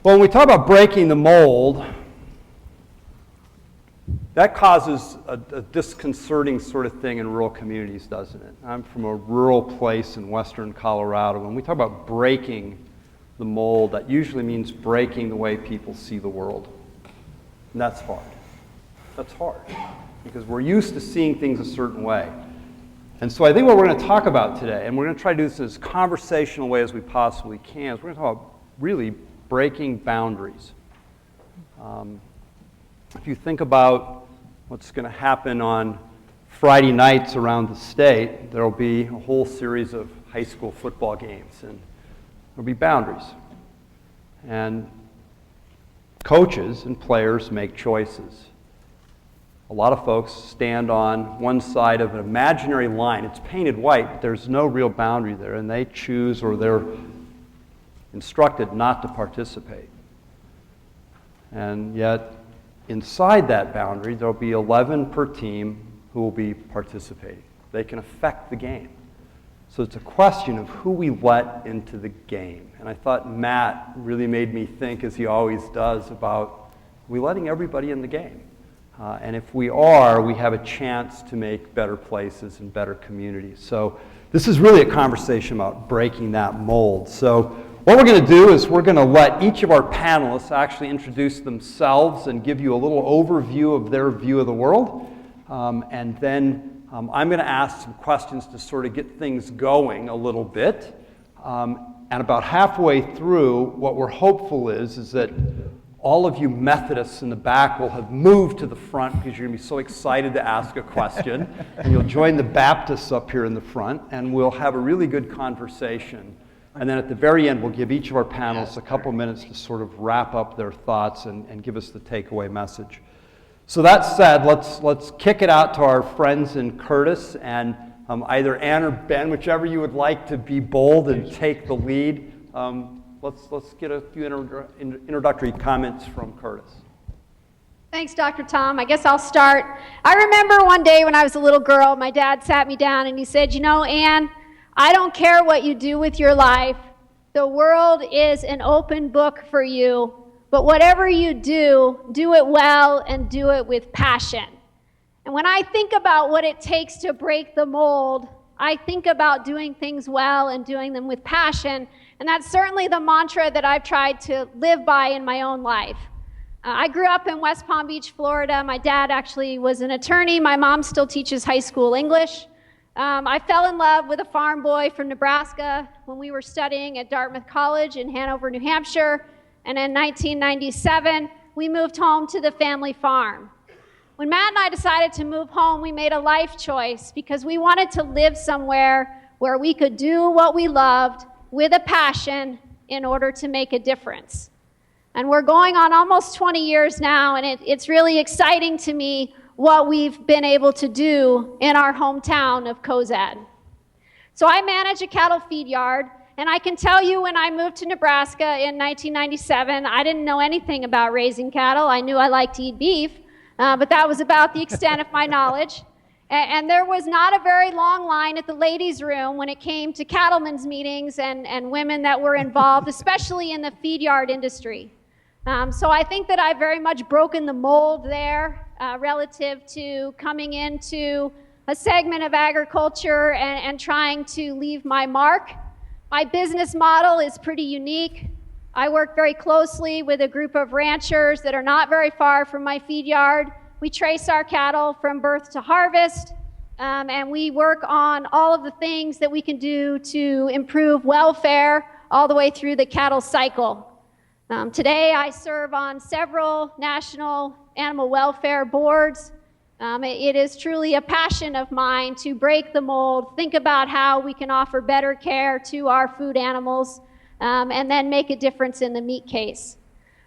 Well, when we talk about breaking the mold, that causes a disconcerting sort of thing in rural communities, doesn't it? I'm from a rural place in western Colorado. When we talk about breaking the mold, that usually means breaking the way people see the world. And that's hard. That's hard because we're used to seeing things a certain way. And so I think what we're going to talk about today, and we're going to try to do this in as conversational way as we possibly can, is we're going to talk about really breaking boundaries. If you think about what's going to happen on Friday nights around the state, there will be a whole series of high school football games, and there'll be boundaries. And coaches and players make choices. A lot of folks stand on one side of an imaginary line. It's painted white, but there's no real boundary there, and they choose or they're instructed not to participate. And yet, inside that boundary, there'll be 11 per team who will be participating. They can affect the game. So it's a question of who we let into the game. And I thought Matt really made me think, as he always does, about are we letting everybody in the game? And if we are, we have a chance to make better places and better communities. So this is really a conversation about breaking that mold. So what we're going to do is we're going to let each of our panelists actually introduce themselves and give you a little overview of their view of the world. And then I'm going to ask some questions to sort of get things going a little bit. And about halfway through, what we're hopeful is that all of you Methodists in the back will have moved to the front because you're going to be so excited to ask a question. And you'll join the Baptists up here in the front, and we'll have a really good conversation. And then at the very end, we'll give each of our panelists a couple minutes to sort of wrap up their thoughts and give us the takeaway message. So that said, let's kick it out to our friends in Curtis, and either Ann or Ben, whichever you would like to be bold and take the lead. Let's get a few introductory comments from Curtis. Thanks, Dr. Tom. I guess I'll start. I remember one day when I was a little girl, my dad sat me down and he said, "You know, Ann, I don't care what you do with your life. The world is an open book for you, but whatever you do, do it well and do it with passion." And when I think about what it takes to break the mold, I think about doing things well and doing them with passion, and that's certainly the mantra that I've tried to live by in my own life. I grew up in West Palm Beach, Florida. My dad actually was an attorney. My mom still teaches high school English. I fell in love with a farm boy from Nebraska when we were studying at Dartmouth College in Hanover, New Hampshire. And in 1997, we moved home to the family farm. When Matt and I decided to move home, we made a life choice because we wanted to live somewhere where we could do what we loved with a passion in order to make a difference. And we're going on almost 20 years now, and it's really exciting to me what we've been able to do in our hometown of Cozad. So I manage a cattle feed yard, and I can tell you when I moved to Nebraska in 1997, I didn't know anything about raising cattle. I knew I liked to eat beef, but that was about the extent of my knowledge. And there was not a very long line at the ladies' room when it came to cattlemen's meetings and women that were involved, especially in the feed yard industry. So I think that I've very much broken the mold there relative to coming into a segment of agriculture and trying to leave my mark. My business model is pretty unique. I work very closely with a group of ranchers that are not very far from my feed yard. We trace our cattle from birth to harvest, and we work on all of the things that we can do to improve welfare all the way through the cattle cycle. Today, I serve on several national animal welfare boards. It is truly a passion of mine to break the mold, think about how we can offer better care to our food animals, and then make a difference in the meat case.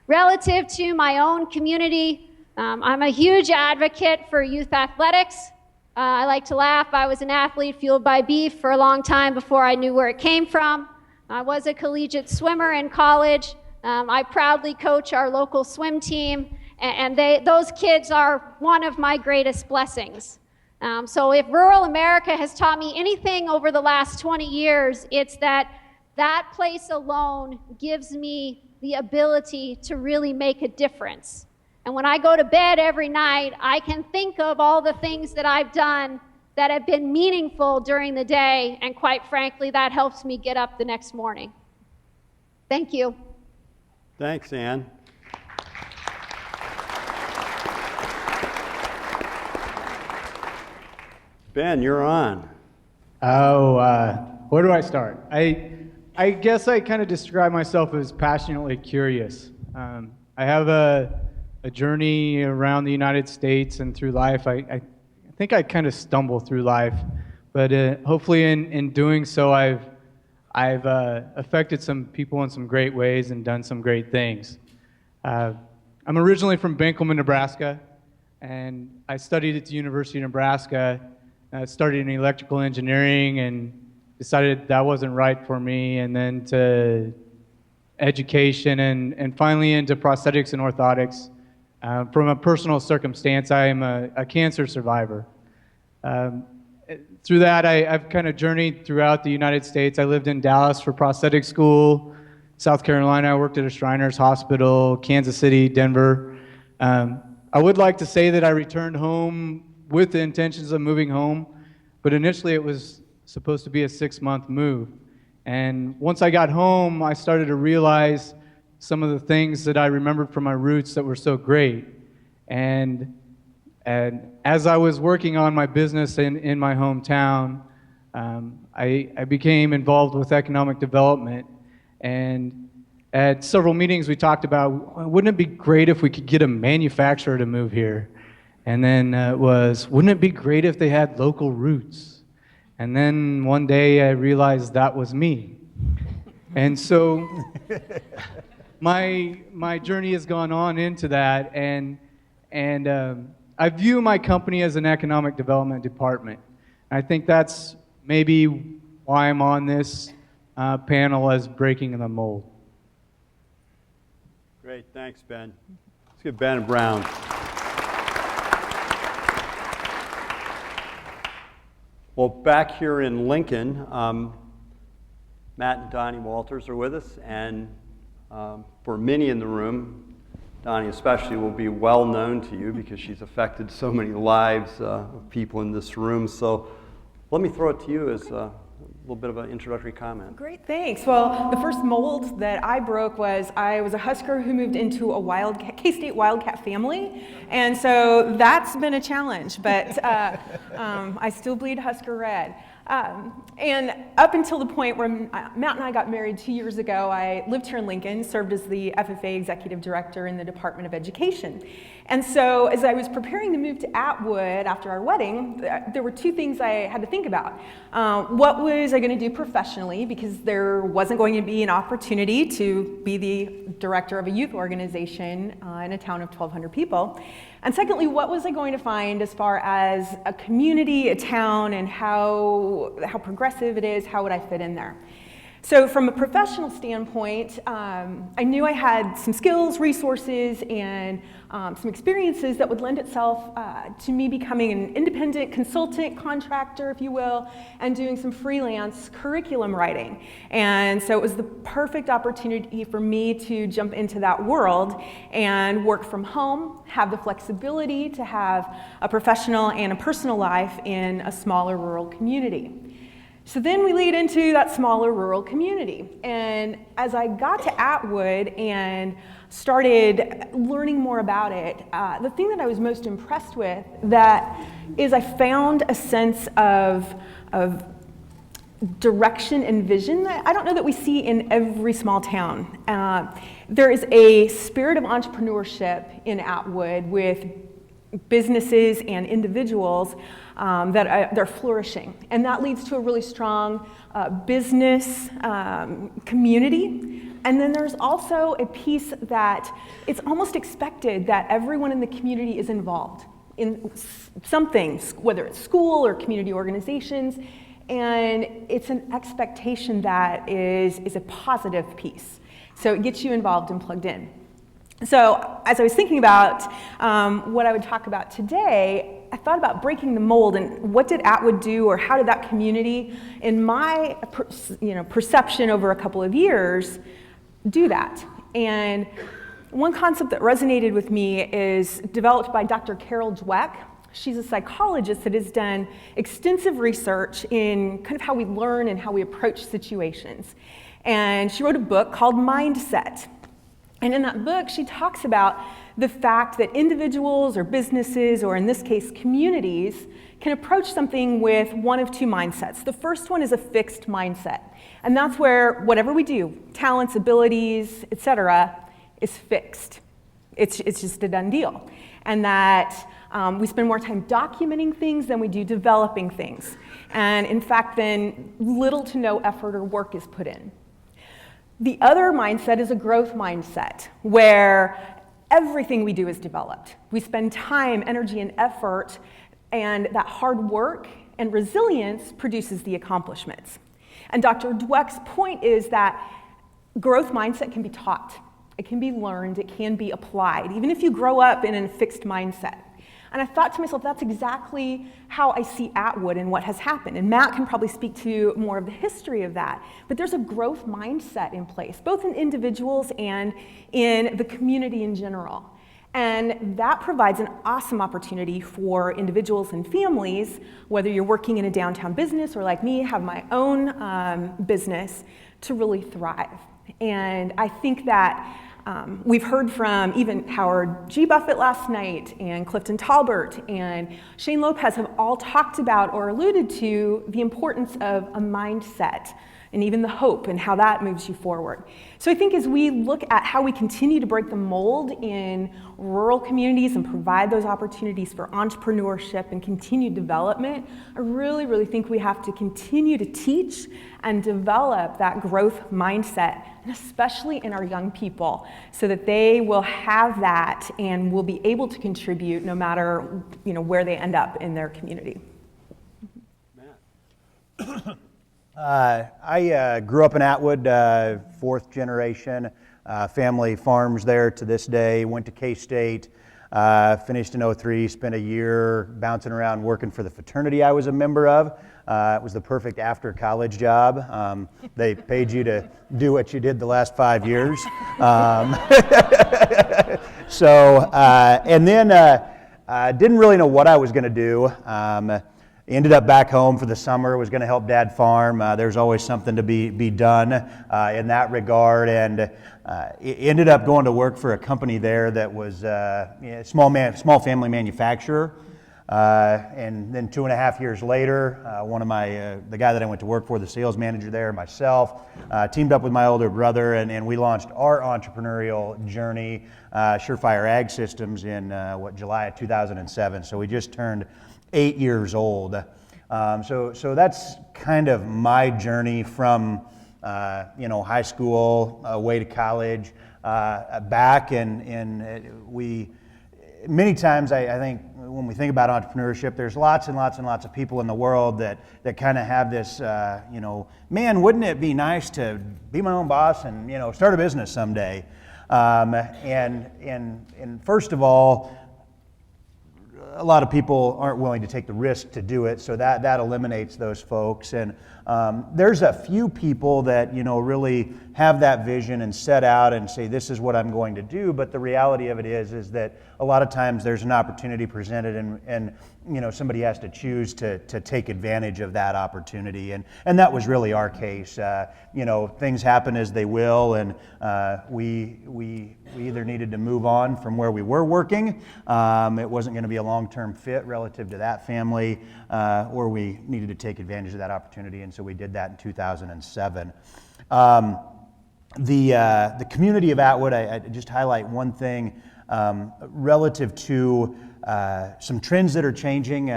Relative to my own community, I'm a huge advocate for youth athletics. I like to laugh. I was an athlete fueled by beef for a long time before I knew where it came from. I was a collegiate swimmer in college. I proudly coach our local swim team, and those kids are one of my greatest blessings. So if rural America has taught me anything over the last 20 years, it's that place alone gives me the ability to really make a difference. And when I go to bed every night, I can think of all the things that I've done that have been meaningful during the day, and quite frankly, that helps me get up the next morning. Thank you. Thanks, Ann. Ben, you're on. Where do I start? I guess I kind of describe myself as passionately curious. I have a journey around the United States and through life. I think I kind of stumble through life, but hopefully in doing so, I've affected some people in some great ways and done some great things. I'm originally from Benkelman, Nebraska, and I studied at the University of Nebraska. I started in electrical engineering and decided that wasn't right for me, and then to education and finally into prosthetics and orthotics. From a personal circumstance, I am a cancer survivor. Through that, I've kind of journeyed throughout the United States. I lived in Dallas for prosthetic school, South Carolina, I worked at a Shriners Hospital, Kansas City, Denver. I would like to say that I returned home with the intentions of moving home, but initially it was supposed to be a 6-month move. And once I got home, I started to realize some of the things that I remembered from my roots that were so great. And as I was working on my business in my hometown, I became involved with economic development. And at several meetings we talked about, wouldn't it be great if we could get a manufacturer to move here? And then wouldn't it be great if they had local roots? And then one day I realized that was me. And so my journey has gone on into that, and I view my company as an economic development department. I think that's maybe why I'm on this panel as breaking the mold. Great, thanks, Ben. Let's give Ben a round. Well, back here in Lincoln, Matt and Donnie Wolters are with us, and for many in the room, Donnie especially will be well known to you because she's affected so many lives of people in this room. So let me throw it to you as a little bit of an introductory comment. Great, thanks. Well, the first mold that I broke was I was a Husker who moved into a K-State Wildcat family, and so that's been a challenge, but I still bleed Husker red. And up until the point where Matt and I got married 2 years ago, I lived here in Lincoln, served as the FFA Executive Director in the Department of Education. And so as I was preparing to move to Atwood after our wedding, there were two things I had to think about. What was I going to do professionally, because there wasn't going to be an opportunity to be the director of a youth organization in a town of 1,200 people. And secondly, what was I going to find as far as a community, a town, and how progressive it is, how would I fit in there? So from a professional standpoint, I knew I had some skills, resources, and some experiences that would lend itself to me becoming an independent consultant, contractor, if you will, and doing some freelance curriculum writing. And so it was the perfect opportunity for me to jump into that world and work from home, have the flexibility to have a professional and a personal life in a smaller rural community. So then we lead into that smaller rural community. And as I got to Atwood and started learning more about it, the thing that I was most impressed with is I found a sense of direction and vision that I don't know that we see in every small town. There is a spirit of entrepreneurship in Atwood with businesses and individuals they're flourishing. And that leads to a really strong business community. And then there's also a piece that it's almost expected that everyone in the community is involved in something, whether it's school or community organizations. And it's an expectation that is a positive piece. So it gets you involved and plugged in. So as I was thinking about what I would talk about today, I thought about breaking the mold and what did Atwood do, or how did that community, in my perception over a couple of years, do that. And one concept that resonated with me is developed by Dr. Carol Dweck. She's a psychologist that has done extensive research in kind of how we learn and how we approach situations. And she wrote a book called Mindset. And in that book, she talks about the fact that individuals or businesses, or in this case, communities, can approach something with one of two mindsets. The first one is a fixed mindset. And that's where whatever we do, talents, abilities, etc., is fixed. It's just a done deal. And that we spend more time documenting things than we do developing things. And in fact, then little to no effort or work is put in. The other mindset is a growth mindset, where everything we do is developed. We spend time, energy, and effort, and that hard work and resilience produces the accomplishments. And Dr. Dweck's point is that growth mindset can be taught. It can be learned, it can be applied, even if you grow up in a fixed mindset. And I thought to myself, that's exactly how I see Atwood and what has happened. And Matt can probably speak to more of the history of that. But there's a growth mindset in place, both in individuals and in the community in general. And that provides an awesome opportunity for individuals and families, whether you're working in a downtown business or like me, have my own business, to really thrive. And I think that we've heard from even Howard G. Buffett last night, and Clifton Talbert and Shane Lopez have all talked about or alluded to the importance of a mindset and even the hope and how that moves you forward. So I think as we look at how we continue to break the mold in rural communities and provide those opportunities for entrepreneurship and continued development, I really, really think we have to continue to teach and develop that growth mindset, and especially in our young people, so that they will have that and will be able to contribute no matter where they end up in their community. I grew up in Atwood, fourth generation, family farms there to this day, went to K-State, finished in '03, spent a year bouncing around working for the fraternity I was a member of. It was the perfect after college job. They paid you to do what you did the last 5 years. And then didn't really know what I was going to do. Ended up back home for the summer, was going to help Dad farm. There's always something to be done in that regard, and ended up going to work for a company there that was a small family manufacturer. And then 2.5 years later, the guy that I went to work for, the sales manager there, myself, teamed up with my older brother, and we launched our entrepreneurial journey, SureFire Ag Systems, in July of 2007. So we just turned 8 years old. So that's kind of my journey from high school away to college, back, and we many times I think when we think about entrepreneurship, there's lots and lots and lots of people in the world that kind of have this, man, wouldn't it be nice to be my own boss and start a business someday? And first of all, a lot of people aren't willing to take the risk to do it, so that eliminates those folks. And there's a few people that really have that vision and set out and say, this is what I'm going to do. But the reality of it is that a lot of times there's an opportunity presented, and somebody has to choose to take advantage of that opportunity. And that was really our case. Things happen as they will, and we either needed to move on from where we were working. It wasn't going to be a long-term fit relative to that family, or we needed to take advantage of that opportunity, and so we did that in 2007. The community of Atwood, I just highlight one thing relative to some trends that are changing.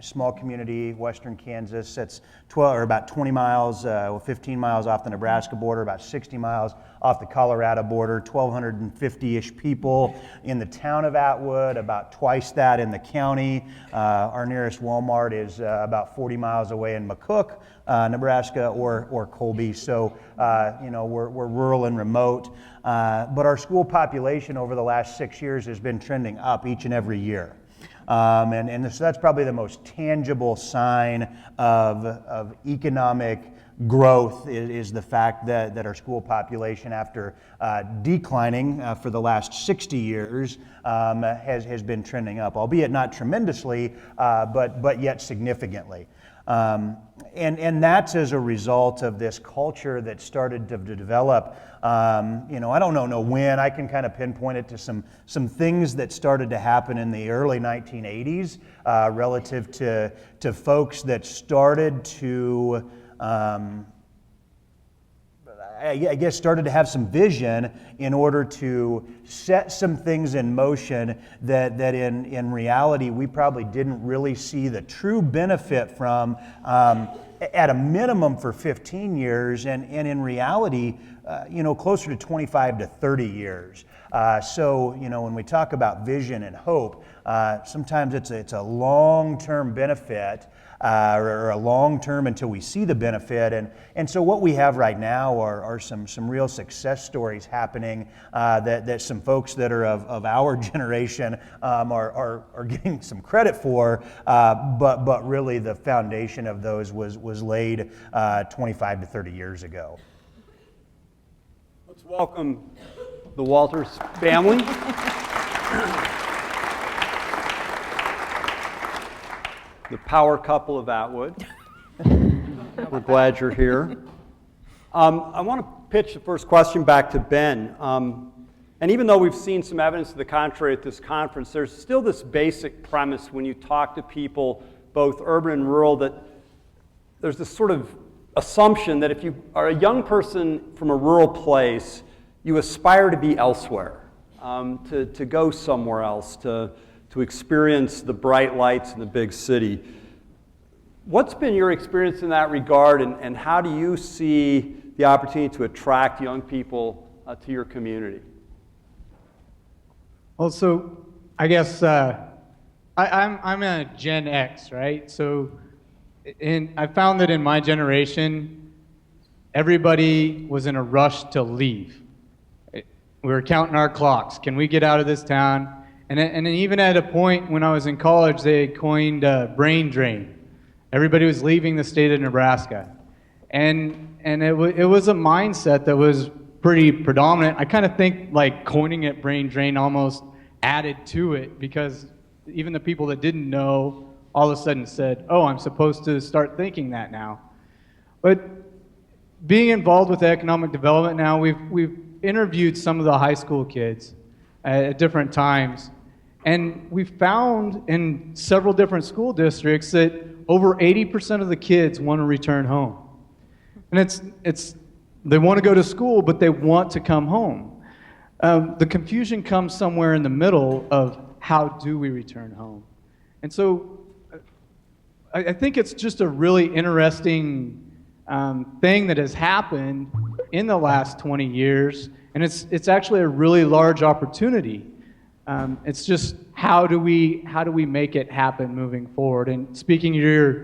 Small community, western Kansas, that's about 20 miles, 15 miles off the Nebraska border, about 60 miles off the Colorado border, 1,250-ish people in the town of Atwood, about twice that in the county. Our nearest Walmart is about 40 miles away in McCook, Nebraska, or Colby. So, we're rural and remote. But our school population over the last 6 years has been trending up each and every year. So that's probably the most tangible sign of economic growth is the fact that our school population, after declining for the last 60 years, has been trending up, albeit not tremendously, but yet significantly. And that's as a result of this culture that started to develop. I don't know when. I can kind of pinpoint it to some things that started to happen in the early 1980s relative to folks that started to, I guess, started to have some vision in order to set some things in motion that in reality we probably didn't really see the true benefit from at a minimum for 15 years and in reality closer to 25 to 30 years. So when we talk about vision and hope, sometimes it's a long-term benefit or a long-term until we see the benefit. And so what we have right now are some real success stories happening that some folks that are of our generation are getting some credit for, but really the foundation of those was laid 25 to 30 years ago. Let's welcome the Wolters family. The power couple of Atwood. We're glad you're here. I want to pitch the first question back to Ben. And even though we've seen some evidence to the contrary at this conference, there's still this basic premise when you talk to people, both urban and rural, that there's this sort of assumption that if you are a young person from a rural place, you aspire to be elsewhere, to go somewhere else, to experience the bright lights in the big city. What's been your experience in that regard, and how do you see the opportunity to attract young people to your community? Well, so I guess I'm a Gen X, right? So I found that in my generation, everybody was in a rush to leave. We were counting our clocks. Can we get out of this town? And even at a point when I was in college, they coined brain drain. Everybody was leaving the state of Nebraska. And it was a mindset that was pretty predominant. I kind of think like coining it brain drain almost added to it, because even the people that didn't know all of a sudden said, oh, I'm supposed to start thinking that now. But being involved with economic development now, we've interviewed some of the high school kids at different times. And we found in several different school districts that over 80% of the kids want to return home. And it's they want to go to school, but they want to come home. The confusion comes somewhere in the middle of how do we return home. And so I think it's just a really interesting thing that has happened in the last 20 years, and it's actually a really large opportunity. It's just how do we make it happen moving forward? And speaking of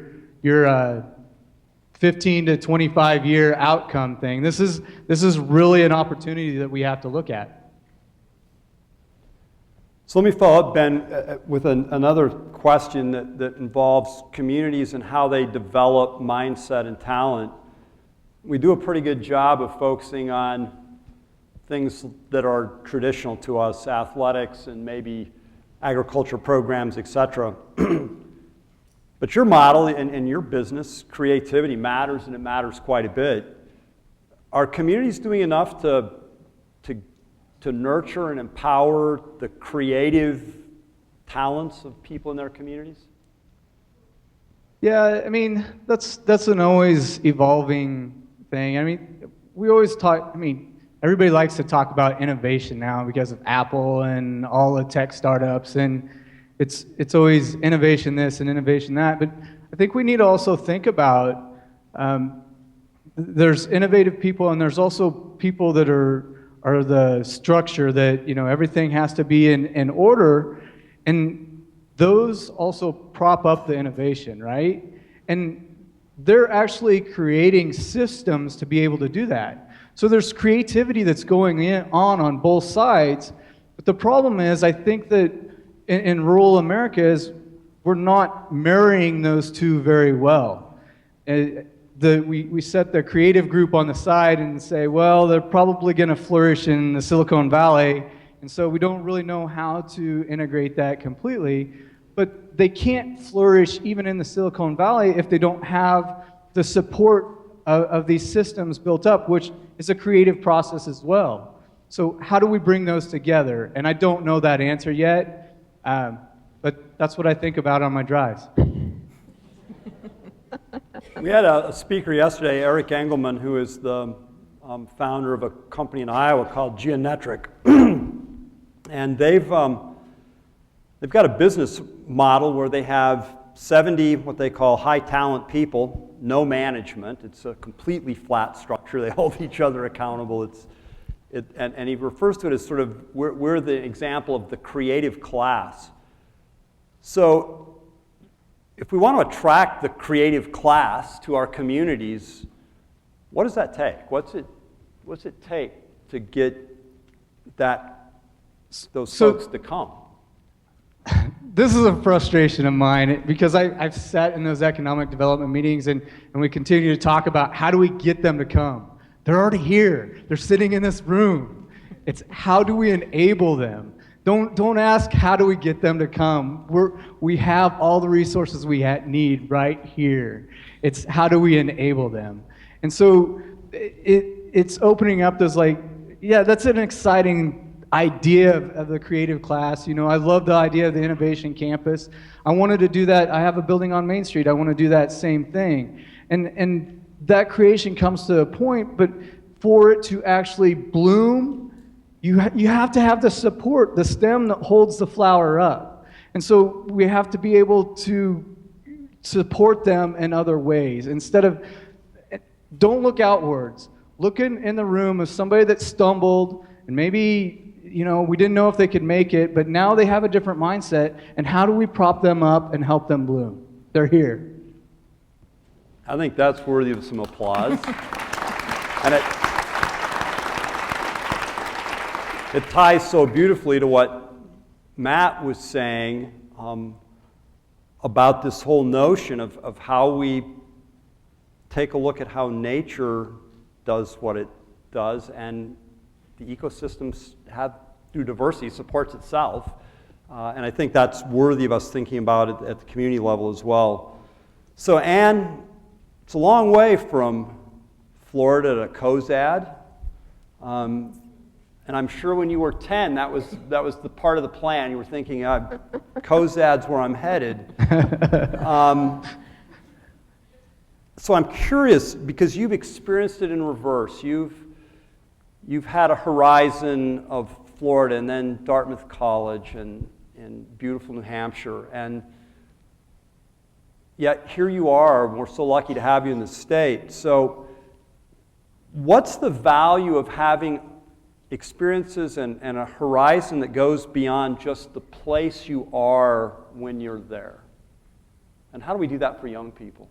your 15 to 25 year outcome thing, this is really an opportunity that we have to look at. So let me follow up, Ben, with another question that involves communities and how they develop mindset and talent. We do a pretty good job of focusing on things that are traditional to us, athletics and maybe agriculture programs, et cetera. But your model and your business, creativity matters, and it matters quite a bit. Are communities doing enough to nurture and empower the creative talents of people in their communities? Yeah, I mean, that's an always evolving thing. I mean, we always talk, everybody likes to talk about innovation now because of Apple and all the tech startups, and it's always innovation this and innovation that. But I think we need to also think about there's innovative people, and there's also people that are the structure that, everything has to be in order, and those also prop up the innovation, right? And they're actually creating systems to be able to do that. So there's creativity that's going on both sides, but the problem is, I think that in rural America is we're not marrying those two very well. we set the creative group on the side and say, well, they're probably going to flourish in the Silicon Valley, and so we don't really know how to integrate that completely. But they can't flourish even in the Silicon Valley if they don't have the support of these systems built up, which is a creative process as well. So how do we bring those together? And I don't know that answer yet, but that's what I think about on my drives. We had a speaker yesterday, Eric Engelman, who is the founder of a company in Iowa called Geonetric. And they've got a business model where they have 70 what they call high talent people, no management. It's a completely flat structure. They hold each other accountable. And he refers to it as sort of, we're the example of the creative class. So if we want to attract the creative class to our communities, what does that take? What's it take to get those folks to come? This is a frustration of mine because I've sat in those economic development meetings and we continue to talk about how do we get them to come. They're already here. They're sitting in this room. It's how do we enable them? Don't ask how do we get them to come. We have all the resources we need right here. It's how do we enable them? And so it's opening up those that's an exciting idea of the creative class. I love the idea of the innovation campus. I wanted to do that. I have a building on Main Street. I want to do that same thing. And that creation comes to a point, but for it to actually bloom, you have to have the support, the stem that holds the flower up. And so we have to be able to support them in other ways. Don't look outwards. Look in the room of somebody that stumbled and maybe we didn't know if they could make it, but now they have a different mindset, and how do we prop them up and help them bloom? They're here. I think that's worthy of some applause. And it ties so beautifully to what Matt was saying about this whole notion of how we take a look at how nature does what it does, and the ecosystems through diversity, supports itself. And I think that's worthy of us thinking about it at the community level as well. So Ann, it's a long way from Florida to Cozad. And I'm sure when you were 10, that was the part of the plan. You were thinking, Cozad's where I'm headed. So I'm curious, because you've experienced it in reverse. You've had a horizon of Florida and then Dartmouth College and beautiful New Hampshire. And yet here you are, we're so lucky to have you in the state. So what's the value of having experiences and a horizon that goes beyond just the place you are when you're there? And how do we do that for young people?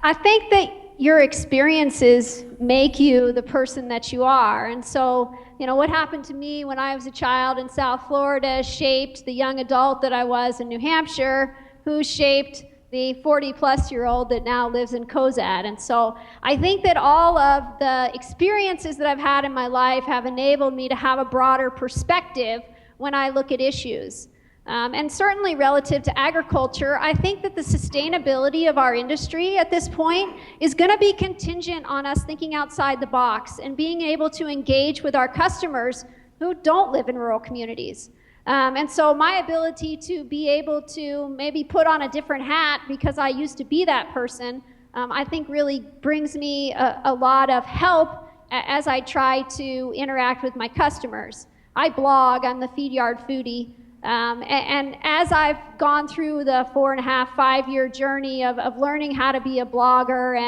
I think that your experiences make you the person that you are. And so, what happened to me when I was a child in South Florida shaped the young adult that I was in New Hampshire, who shaped the 40-plus-year-old that now lives in Cozad. And so I think that all of the experiences that I've had in my life have enabled me to have a broader perspective when I look at issues. And certainly relative to agriculture, I think that the sustainability of our industry at this point is going to be contingent on us thinking outside the box and being able to engage with our customers who don't live in rural communities. And so my ability to be able to maybe put on a different hat because I used to be that person, I think really brings me a lot of help as I try to interact with my customers. I blog, I'm the Feed Yard Foodie. And as I've gone through the 4.5, 5-year journey of learning how to be a blogger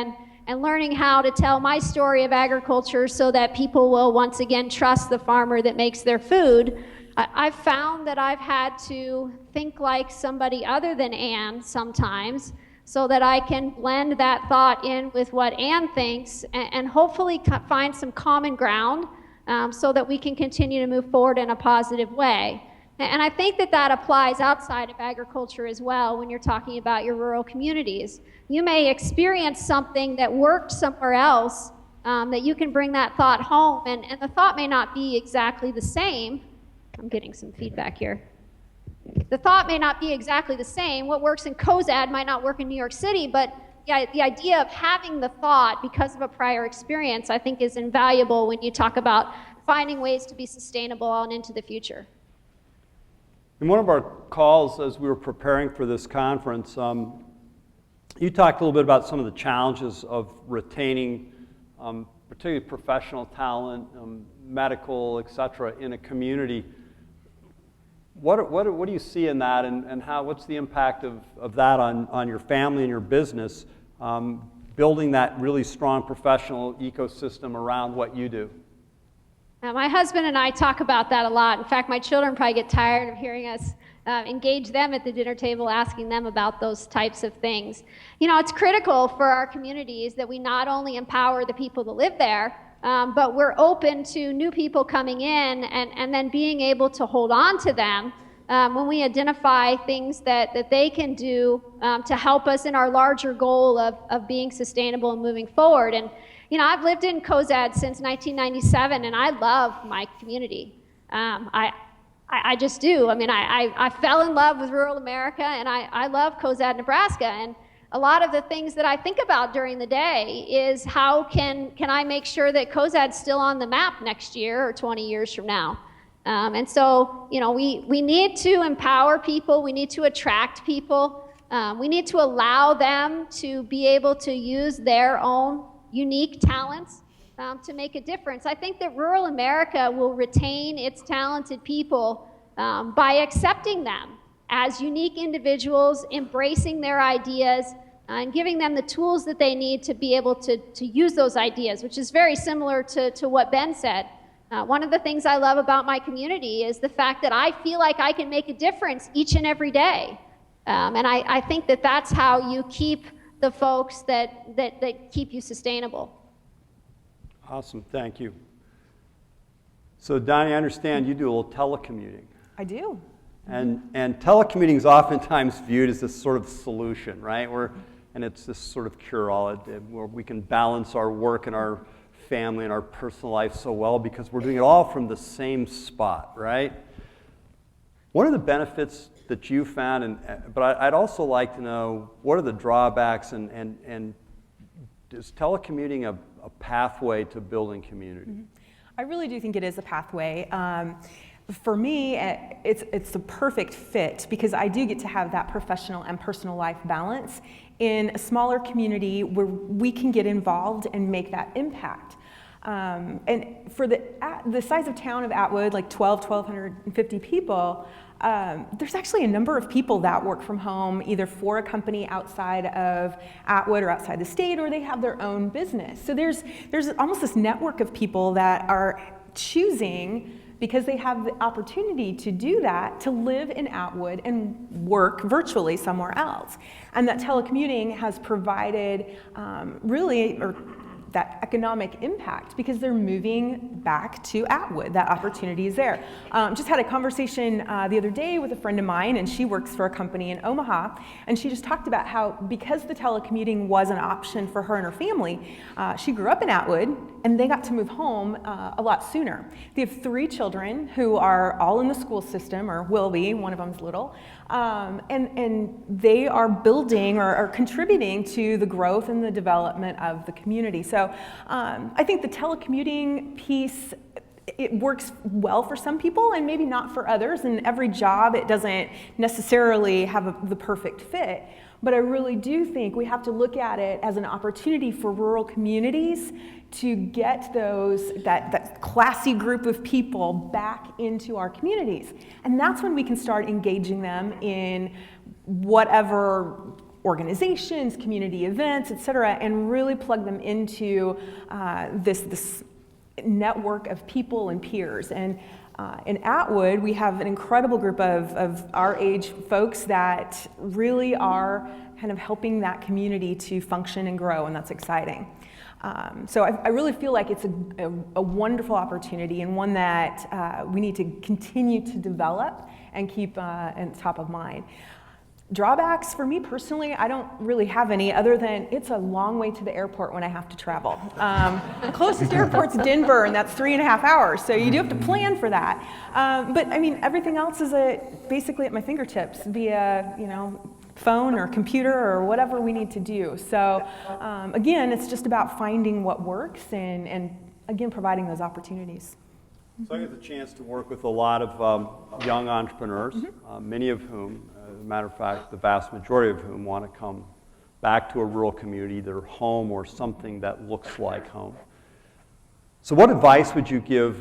and learning how to tell my story of agriculture so that people will once again trust the farmer that makes their food, I've found that I've had to think like somebody other than Ann sometimes so that I can blend that thought in with what Ann thinks and hopefully find some common ground so that we can continue to move forward in a positive way. And I think that that applies outside of agriculture as well when you're talking about your rural communities. You may experience something that worked somewhere else, that you can bring that thought home, and the thought may not be exactly the same. I'm getting some feedback here. The thought may not be exactly the same. What works in Cozad might not work in New York City, but the idea of having the thought because of a prior experience, I think, is invaluable when you talk about finding ways to be sustainable on into the future. In one of our calls as we were preparing for this conference, you talked a little bit about some of the challenges of retaining particularly professional talent, medical, et cetera, in a community. What do you see in that, and what's the impact of that on your family and your business, building that really strong professional ecosystem around what you do? Now, my husband and I talk about that a lot. In fact, my children probably get tired of hearing us engage them at the dinner table, asking them about those types of things. You know, it's critical for our communities that we not only empower the people that live there, but we're open to new people coming in and then being able to hold on to them when we identify things that they can do to help us in our larger goal of being sustainable and moving forward. And, you know, I've lived in Cozad since 1997, and I love my community. I just do. I mean, I fell in love with rural America, and I love Cozad, Nebraska. And a lot of the things that I think about during the day is how can I make sure that Cozad's still on the map next year or 20 years from now. And so, you know, we need to empower people. We need to attract people. We need to allow them to be able to use their own unique talents to make a difference. I think that rural America will retain its talented people by accepting them as unique individuals, embracing their ideas, and giving them the tools that they need to be able to use those ideas, which is very similar to what Ben said. One of the things I love about my community is the fact that I feel like I can make a difference each and every day. And I think that that's how you keep the folks that keep you sustainable. Awesome, thank you. So Donnie, I understand you do a little telecommuting. I do. And telecommuting is oftentimes viewed as this sort of solution, right? And it's this sort of cure-all where we can balance our work and our family and our personal life so well because we're doing it all from the same spot, right? What are the benefits that you found? But I'd also like to know, what are the drawbacks, and is telecommuting a pathway to building community? Mm-hmm. I really do think it is a pathway. For me, it's the perfect fit because I do get to have that professional and personal life balance in a smaller community where we can get involved and make that impact. And for the size of town of Atwood, like 1,250 people, there's actually a number of people that work from home, either for a company outside of Atwood or outside the state, or they have their own business. So there's almost this network of people that are choosing, because they have the opportunity to do that, to live in Atwood and work virtually somewhere else. And that telecommuting has provided that economic impact because they're moving back to Atwood. That opportunity is there. Just had a conversation the other day with a friend of mine, and she works for a company in Omaha, and she just talked about how because the telecommuting was an option for her and her family, she grew up in Atwood, and they got to move home a lot sooner. They have 3 children who are all in the school system, or will be, one of them's little, and they are building or contributing to the growth and the development of the community. So I think the telecommuting piece, it works well for some people and maybe not for others. And every job, it doesn't necessarily have the perfect fit. But I really do think we have to look at it as an opportunity for rural communities to get that classy group of people back into our communities. And that's when we can start engaging them in whatever organizations, community events, et cetera, and really plug them into this network of people and peers. And in Atwood, we have an incredible group of our age folks that really are kind of helping that community to function and grow, and that's exciting. So I really feel like it's a wonderful opportunity and one that we need to continue to develop and keep in top of mind. Drawbacks for me personally, I don't really have any other than it's a long way to the airport when I have to travel. The closest airport's Denver, and that's 3.5 hours, so you do have to plan for that. But I mean, everything else is basically at my fingertips via, phone or computer or whatever we need to do. So again, it's just about finding what works and again, providing those opportunities. So I get the chance to work with a lot of young entrepreneurs, many of whom, as a matter of fact, the vast majority of whom want to come back to a rural community, either home or something that looks like home. So what advice would you give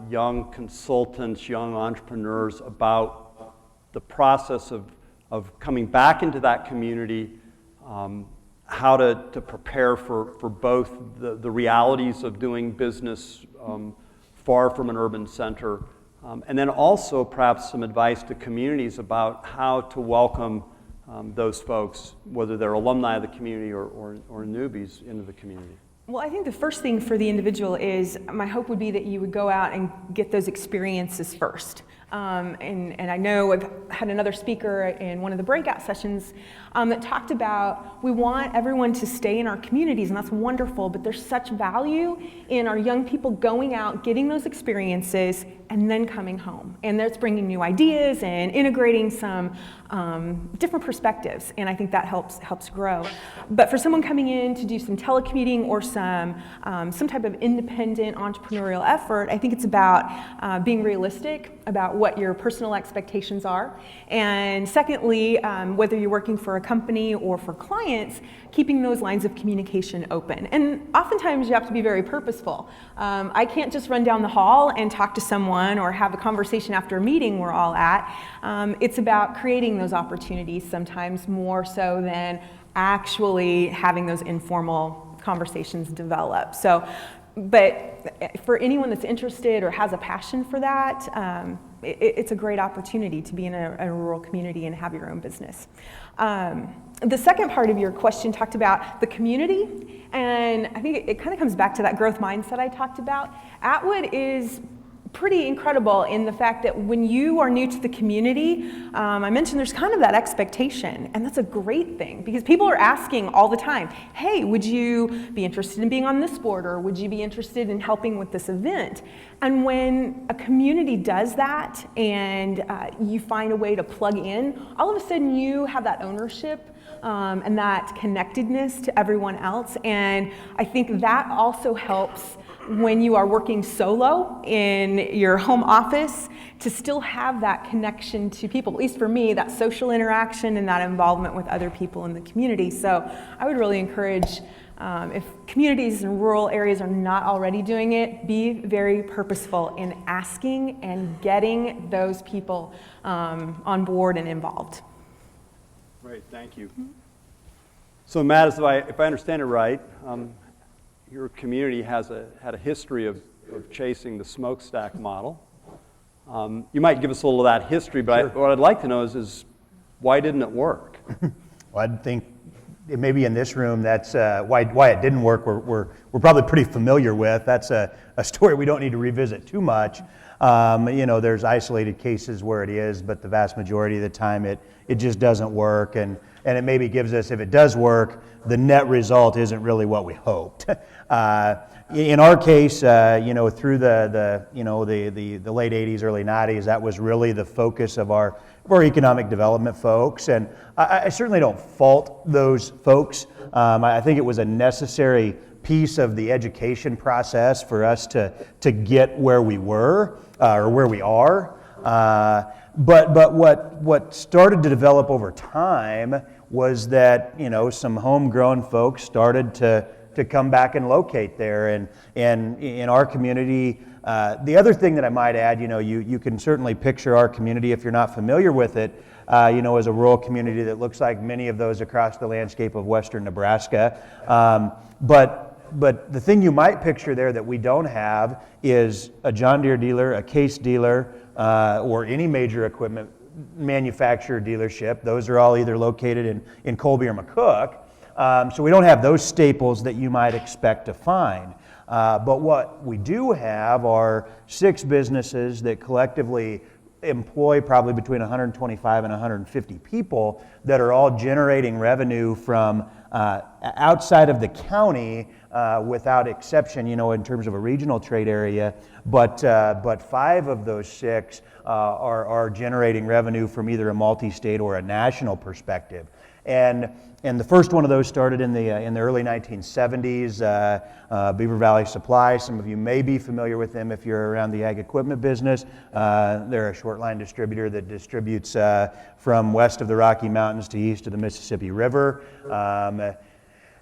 young consultants, young entrepreneurs about the process of coming back into that community, how to prepare for both the realities of doing business far from an urban center, and then also perhaps some advice to communities about how to welcome those folks, whether they're alumni of the community or newbies into the community? Well, I think the first thing for the individual is, my hope would be that you would go out and get those experiences first. And I know I've had another speaker in one of the breakout sessions that talked about we want everyone to stay in our communities, and that's wonderful, but there's such value in our young people going out, getting those experiences, and then coming home. And that's bringing new ideas and integrating some different perspectives, and I think that helps grow. But for someone coming in to do some telecommuting or some type of independent entrepreneurial effort, I think it's about being realistic about what your personal expectations are. And secondly, whether you're working for a company or for clients, keeping those lines of communication open. And oftentimes you have to be very purposeful. I can't just run down the hall and talk to someone or have a conversation after a meeting we're all at. It's about creating those opportunities sometimes more so than actually having those informal conversations develop. So, but for anyone that's interested or has a passion for that, it's a great opportunity to be in a rural community and have your own business. The second part of your question talked about the community, and I think it kind of comes back to that growth mindset I talked about. Atwood is pretty incredible in the fact that when you are new to the community, I mentioned there's kind of that expectation, and that's a great thing because people are asking all the time, hey, would you be interested in being on this board, or would you be interested in helping with this event? And when a community does that and you find a way to plug in, all of a sudden you have that ownership and that connectedness to everyone else, and I think that also helps when you are working solo in your home office to still have that connection to people, at least for me, that social interaction and that involvement with other people in the community. So I would really encourage, if communities in rural areas are not already doing it, be very purposeful in asking and getting those people on board and involved. Great, thank you. So Matt, if I understand it right, your community had a history of chasing the smokestack model. You might give us a little of that history, but what I'd like to know is why didn't it work? Well, I think maybe in this room that's why it didn't work. We're probably pretty familiar with. That's a story we don't need to revisit too much. There's isolated cases where it is, but the vast majority of the time it just doesn't work, and it maybe gives us, if it does work, the net result isn't really what we hoped. In our case, through the late 80s, early 90s, that was really the focus of our economic development folks, and I certainly don't fault those folks. I think it was a necessary piece of the education process for us to get where we were or where we are. But what started to develop over time was that some homegrown folks started to come back and locate there, and in our community. The other thing that I might add, you can certainly picture our community if you're not familiar with it, as a rural community that looks like many of those across the landscape of western Nebraska. But the thing you might picture there that we don't have is a John Deere dealer, a Case dealer, or any major equipment manufacturer dealership. Those are all either located in Colby or McCook. So we don't have those staples that you might expect to find. But what we do have are 6 businesses that collectively employ probably between 125 and 150 people that are all generating revenue from outside of the county, without exception, in terms of a regional trade area. But 5 of those 6 are generating revenue from either a multi-state or a national perspective. And the first one of those started in the early 1970s, Beaver Valley Supply. Some of you may be familiar with them if you're around the ag equipment business. They're a short line distributor that distributes from west of the Rocky Mountains to east of the Mississippi River.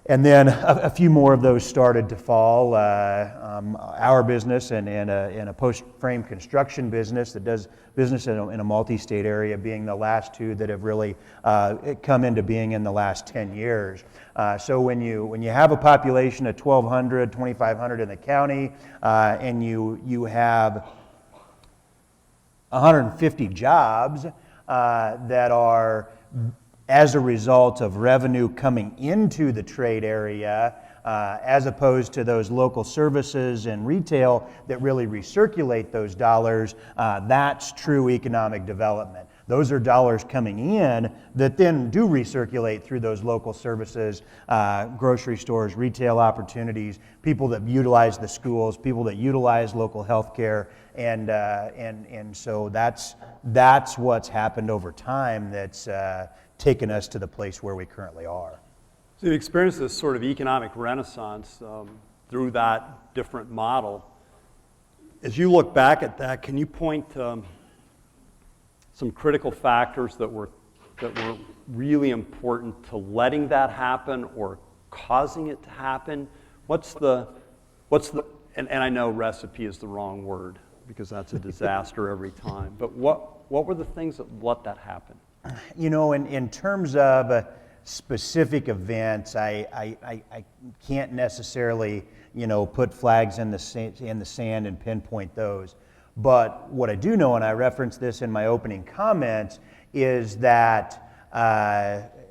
And then a few more of those started to fall. Our business and a post-frame construction business that does business in a multi-state area being the last 2 that have really come into being in the last 10 years. So when you have a population of 1,200, 2,500 in the county, and you have 150 jobs that are as a result of revenue coming into the trade area, as opposed to those local services and retail that really recirculate those dollars, that's true economic development. Those are dollars coming in that then do recirculate through those local services, grocery stores, retail opportunities, people that utilize the schools, people that utilize local health care, and so that's what's happened over time that's taken us to the place where we currently are. So you've experienced this sort of economic renaissance through that different model. As you look back at that, can you point to some critical factors that were really important to letting that happen or causing it to happen? And I know recipe is the wrong word because that's a disaster every time, but what were the things that let that happen? In terms of specific events, I can't necessarily, put flags in the sand and pinpoint those. But what I do know, and I referenced this in my opening comments, is that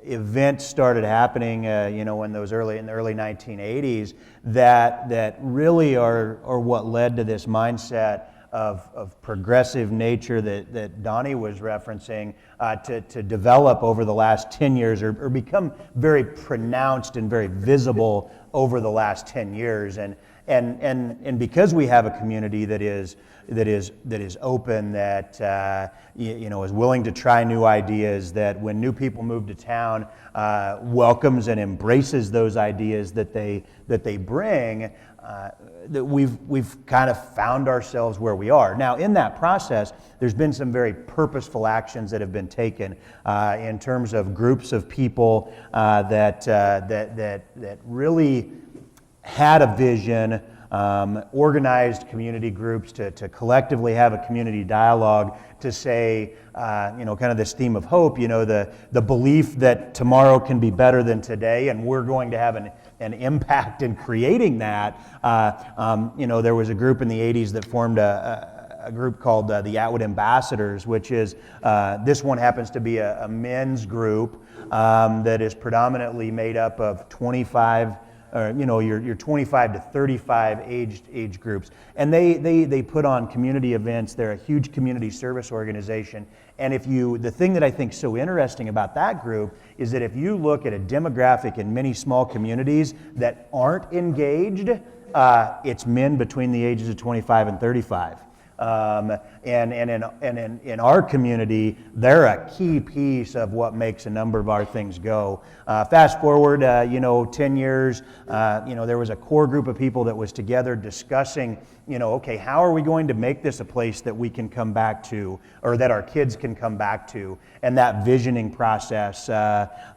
events started happening, in the early 1980s that really are what led to this mindset of progressive nature that Donnie was referencing to develop over the last 10 years or become very pronounced and very visible over the last 10 years. And because we have a community that is open, that is willing to try new ideas, that when new people move to town, welcomes and embraces those ideas that they bring, that we've kind of found ourselves where we are. Now, in that process, there's been some very purposeful actions that have been taken in terms of groups of people that really had a vision, organized community groups to collectively have a community dialogue to say, kind of this theme of hope, the belief that tomorrow can be better than today, and we're going to have an impact in creating that. There was a group in the 80s that formed a group called the Atwood Ambassadors, which is, this one happens to be a men's group that is predominantly made up of 25 your 25 to 35 age groups. And they put on community events. They're a huge community service organization. And the thing that I think is so interesting about that group is that if you look at a demographic in many small communities that aren't engaged, it's men between the ages of 25 and 35. And in our community, they're a key piece of what makes a number of our things go. Fast forward, 10 years, there was a core group of people that was together discussing, okay, how are we going to make this a place that we can come back to, or that our kids can come back to, and that visioning process.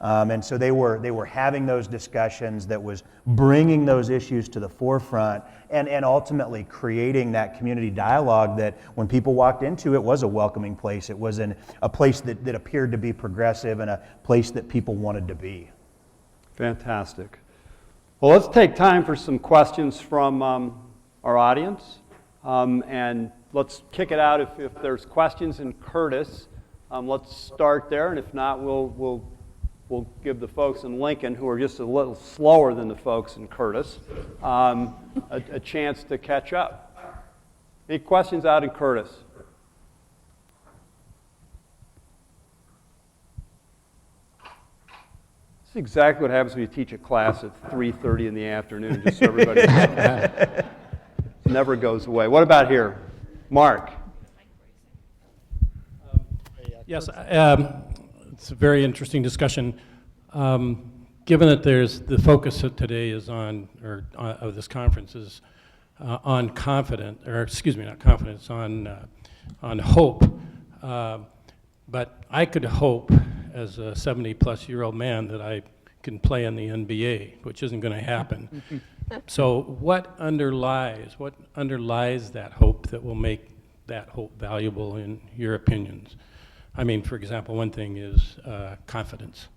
And so they were having those discussions that was bringing those issues to the forefront, and ultimately creating that community dialogue that when people walked into it was a welcoming place. It was a place that appeared to be progressive and a place that people wanted to be. Fantastic. Well, let's take time for some questions from our audience. And let's kick it out if there's questions in Curtis. Let's start there, and if not, we'll give the folks in Lincoln, who are just a little slower than the folks in Curtis, a chance to catch up. Any questions out in Curtis? It's exactly what happens when you teach a class at 3:30 in the afternoon, just so everybody knows. It never goes away. What about here? Mark. Yes, it's a very interesting discussion. Given that there's the focus of today is on, of this conference is on confidence, or excuse me, not confidence, on hope. But I could hope as a 70-plus-year-old man that I can play in the NBA, which isn't going to happen. So what underlies that hope that will make that hope valuable in your opinions? I mean, for example, one thing is confidence.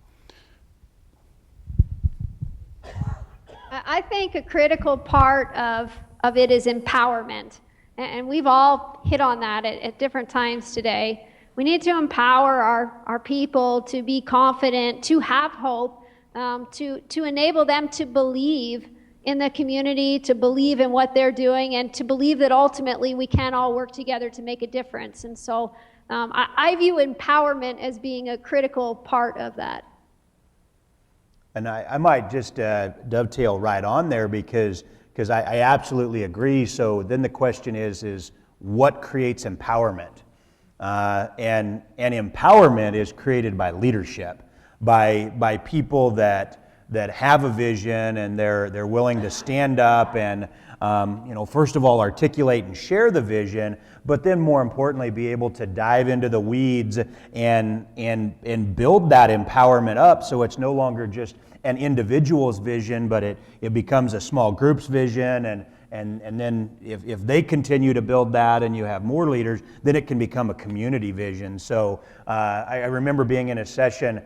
I think a critical part of it is empowerment. And we've all hit on that at different times today. We need to empower our people to be confident, to have hope, to enable them to believe in the community, to believe in what they're doing, and to believe that ultimately we can all work together to make a difference. And so I view empowerment as being a critical part of that. And I might just dovetail right on there because I absolutely agree. So then the question is what creates empowerment? And empowerment is created by leadership, by people that have a vision and they're willing to stand up and first of all articulate and share the vision, but then more importantly be able to dive into the weeds and build that empowerment up so it's no longer just an individual's vision, but it becomes a small group's vision, and then if they continue to build that and you have more leaders, then it can become a community vision. So I remember being in a session,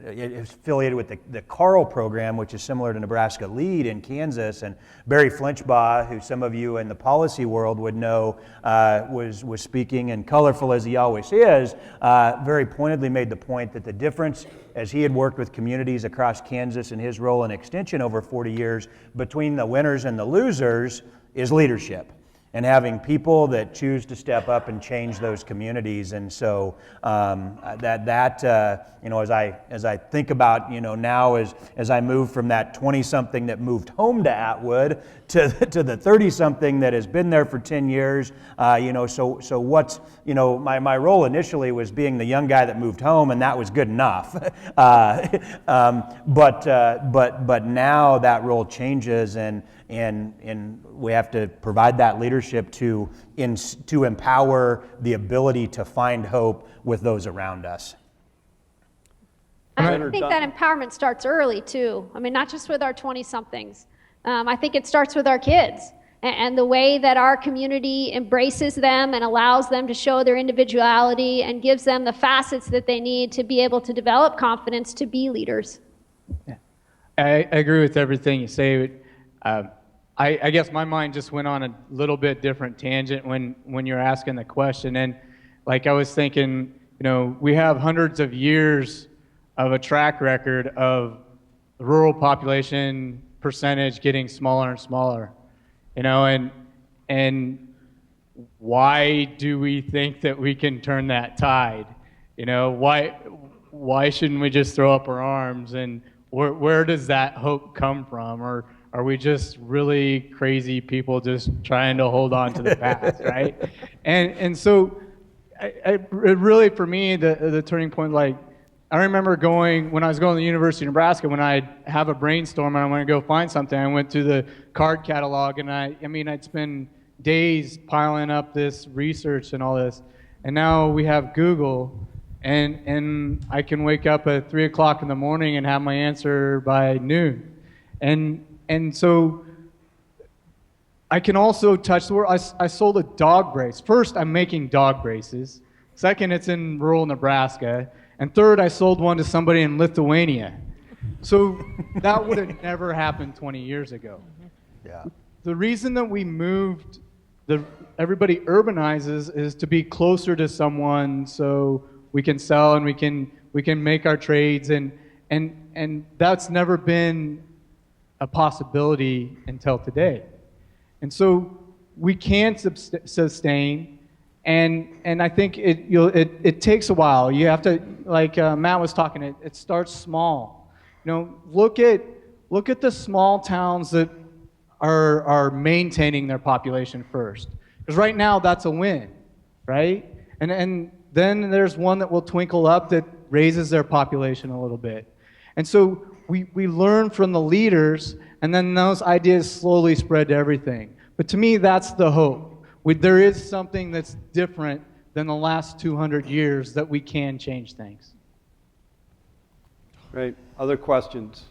it's affiliated with the Carl program, which is similar to Nebraska Lead in Kansas, and Barry Flinchbaugh, who some of you in the policy world would know, was speaking, and colorful as he always is, very pointedly made the point that the difference, as he had worked with communities across Kansas in his role in Extension over 40 years, between the winners and the losers is leadership. And having people that choose to step up and change those communities, and so as I think about now as I move from that 20-something that moved home to Atwood to the 30-something that has been there for 10 years, so what's my role initially was being the young guy that moved home, and that was good enough, but now that role changes and we have to provide that leadership to empower the ability to find hope with those around us. I think that empowerment starts early too. I mean, not just with our 20-somethings. I think it starts with our kids and the way that our community embraces them and allows them to show their individuality and gives them the facets that they need to be able to develop confidence to be leaders. Yeah. I agree with everything you say. I guess my mind just went on a little bit different tangent when you're asking the question. And like I was thinking, we have hundreds of years of a track record of the rural population percentage getting smaller and smaller, and why do we think that we can turn that tide? Why shouldn't we just throw up our arms, and where does that hope come from? Or are we just really crazy people just trying to hold on to the past, right? And so, it really for me the turning point, like I remember when I was going to the University of Nebraska, when I'd have a brainstorm and I want to go find something, I went through the card catalog, and I'd spend days piling up this research and all this, and now we have Google. And I can wake up at 3 o'clock in the morning and have my answer by noon. And so I can also touch the world. I sold a dog brace. First, I'm making dog braces. Second, it's in rural Nebraska. And third, I sold one to somebody in Lithuania. So that would have never happened 20 years ago. Yeah. The reason that we moved, everybody urbanizes, is to be closer to someone so we can sell and we can make our trades, and that's never been a possibility until today. And so we can sustain And I think it takes a while. You have to, like Matt was talking, it starts small. Look at the small towns that are maintaining their population first. Because right now that's a win, right? And then there's one that will twinkle up that raises their population a little bit. And so we learn from the leaders, and then those ideas slowly spread to everything. But to me, that's the hope. There is something that's different than the last 200 years that we can change things. Great. Other questions?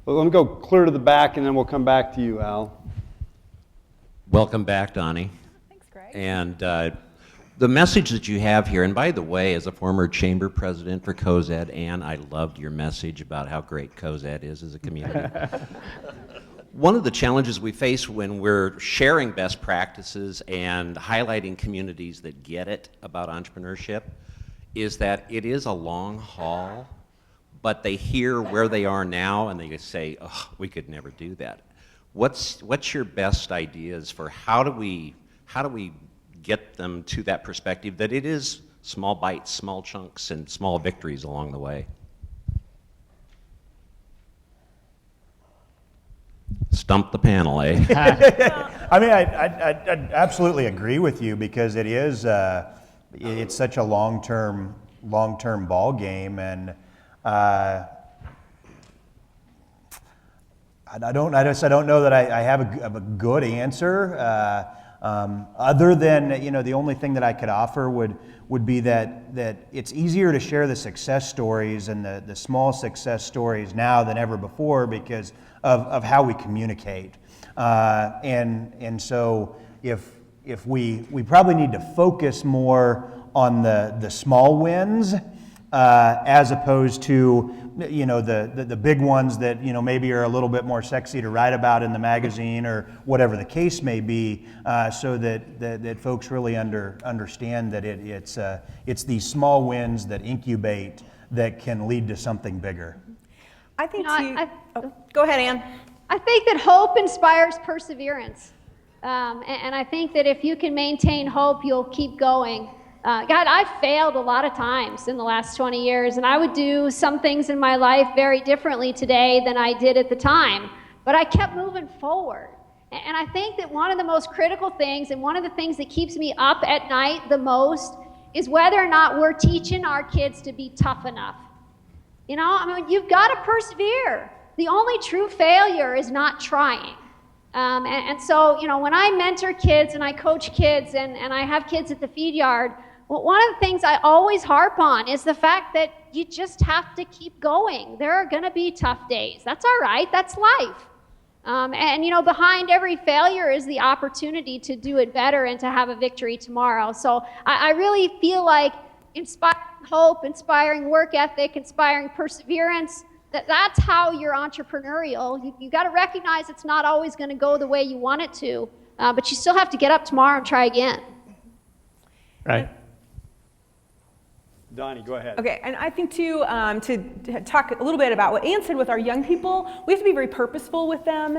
Well, let me go clear to the back, and then we'll come back to you, Al. Welcome back, Donnie. Thanks, Greg. And the message that you have here, and by the way, as a former chamber president for COZED, Ann, I loved your message about how great COZED is as a community. One of the challenges we face when we're sharing best practices and highlighting communities that get it about entrepreneurship is that it is a long haul, but they hear where they are now and they say, oh, we could never do that. What's your best ideas for how do we get them to that perspective that it is small bites, small chunks, and small victories along the way? Stump the panel, eh? I mean, I absolutely agree with you because it is it's such a long-term ball game, and I don't know that I have a good answer other than the only thing that I could offer would be that it's easier to share the success stories and the small success stories now than ever before because of how we communicate, and so if we probably need to focus more on the small wins as opposed to the big ones that maybe are a little bit more sexy to write about in the magazine or whatever the case may be, so that folks really understand that it's these small wins that incubate that can lead to something bigger. I think go ahead, Ann. I think that hope inspires perseverance. And I think that if you can maintain hope, you'll keep going. God, I've failed a lot of times in the last 20 years, and I would do some things in my life very differently today than I did at the time. But I kept moving forward. And I think that one of the most critical things, and one of the things that keeps me up at night the most, is whether or not we're teaching our kids to be tough enough. You've got to persevere. The only true failure is not trying. And so, when I mentor kids and I coach kids and I have kids at the feed yard, one of the things I always harp on is the fact that you just have to keep going. There are going to be tough days. That's all right. That's life. And behind every failure is the opportunity to do it better and to have a victory tomorrow. So I really feel like inspiring hope, inspiring work ethic, inspiring perseverance, that's how you're entrepreneurial. You got to recognize it's not always going to go the way you want it to, but you still have to get up tomorrow and try again. Right. Donnie, go ahead. Okay, and I think too, to talk a little bit about what Ann said with our young people, we have to be very purposeful with them.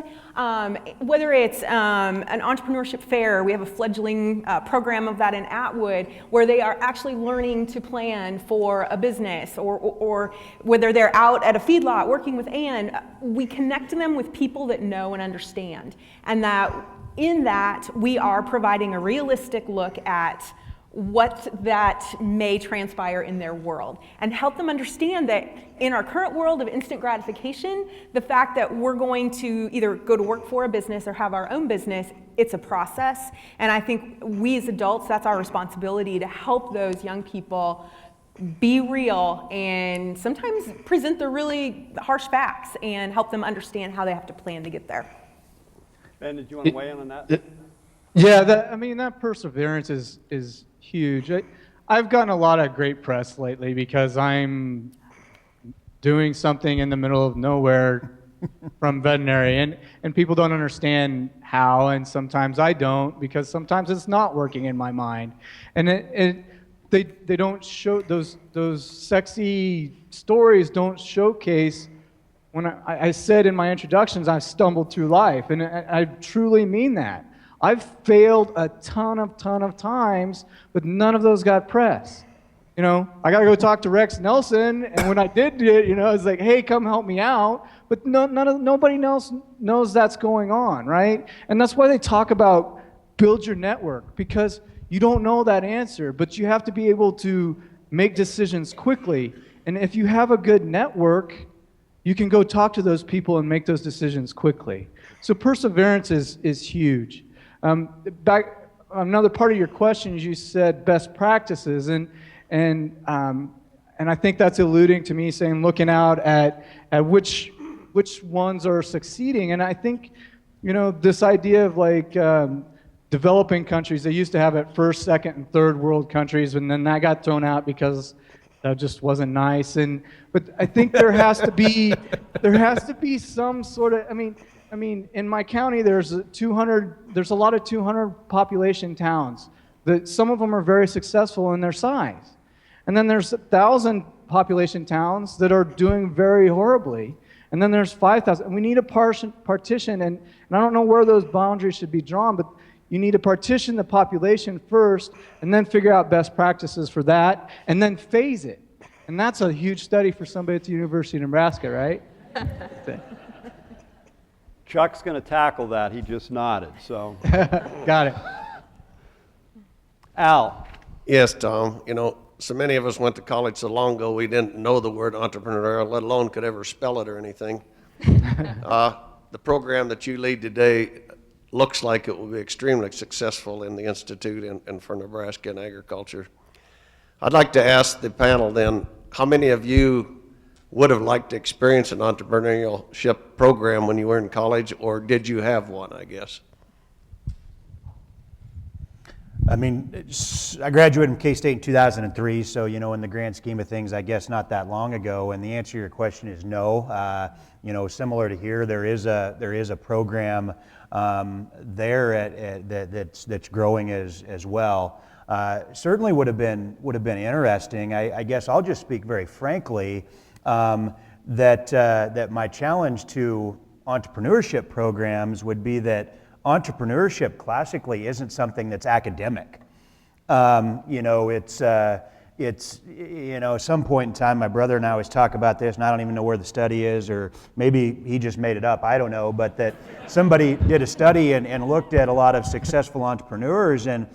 Whether it's an entrepreneurship fair, we have a fledgling program of that in Atwood, where they are actually learning to plan for a business, or whether they're out at a feedlot working with Ann, we connect them with people that know and understand, and that in that we are providing a realistic look at what that may transpire in their world, and help them understand that in our current world of instant gratification, the fact that we're going to either go to work for a business or have our own business, it's a process. And I think we as adults, that's our responsibility to help those young people be real and sometimes present the really harsh facts and help them understand how they have to plan to get there. Ben, did you want to weigh in on that? Yeah, that perseverance is huge. I've gotten a lot of great press lately because I'm doing something in the middle of nowhere from veterinary, and people don't understand how, and sometimes I don't, because sometimes it's not working in my mind. And they don't show those sexy stories don't showcase when I said in my introductions, I've stumbled through life, and I truly mean that. I've failed a ton of times, but none of those got press. You know, I got to go talk to Rex Nelson, and when I did it, you know, it's like, hey, come help me out. But nobody else knows that's going on, right? And that's why they talk about build your network, because you don't know that answer, but you have to be able to make decisions quickly. And if you have a good network, you can go talk to those people and make those decisions quickly. So perseverance is huge. Back another part of your question is you said best practices, and I think that's alluding to me saying looking out at which ones are succeeding. And I think, you know, this idea of like developing countries, they used to have it first, second, and third world countries, and then that got thrown out because that just wasn't nice. But I think there has to be some sort of, I mean, in my county there's a lot of 200 population towns. Some of them are very successful in their size. And then there's 1,000 population towns that are doing very horribly. And then there's 5,000. We need a partition, and I don't know where those boundaries should be drawn, but you need to partition the population first, and then figure out best practices for that, and then phase it. And that's a huge study for somebody at the University of Nebraska, right? Chuck's going to tackle that. He just nodded, so. Got it. Al. Yes, Tom. You know, so many of us went to college so long ago we didn't know the word entrepreneurial, let alone could ever spell it or anything. The program that you lead today looks like it will be extremely successful in the Institute and for Nebraska and agriculture. I'd like to ask the panel then, how many of you would have liked to experience an entrepreneurship program when you were in college, or did you have one, I guess? I mean, I graduated from K-State in 2003, so, you know, in the grand scheme of things, I guess not that long ago. And the answer to your question is no. You know, similar to here, there is a program there that's growing as well. Certainly would have been interesting. I guess I'll just speak very frankly that my challenge to entrepreneurship programs would be that entrepreneurship classically isn't something that's academic. You know, it's you know, at some point in time, my brother and I always talk about this, and I don't even know where the study is, or maybe he just made it up, I don't know, but that somebody did a study and looked at a lot of successful entrepreneurs, and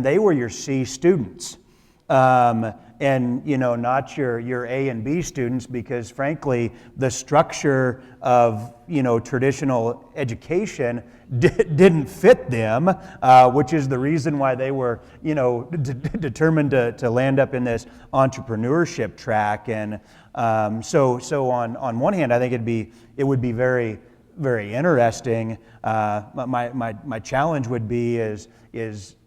they were your C students. And, you know, not your A and B students, because frankly, the structure of, you know, traditional education didn't fit them, which is the reason why they were, you know, determined to land up in this entrepreneurship track. And so on one hand, I think it would be very, very interesting. My challenge would be is,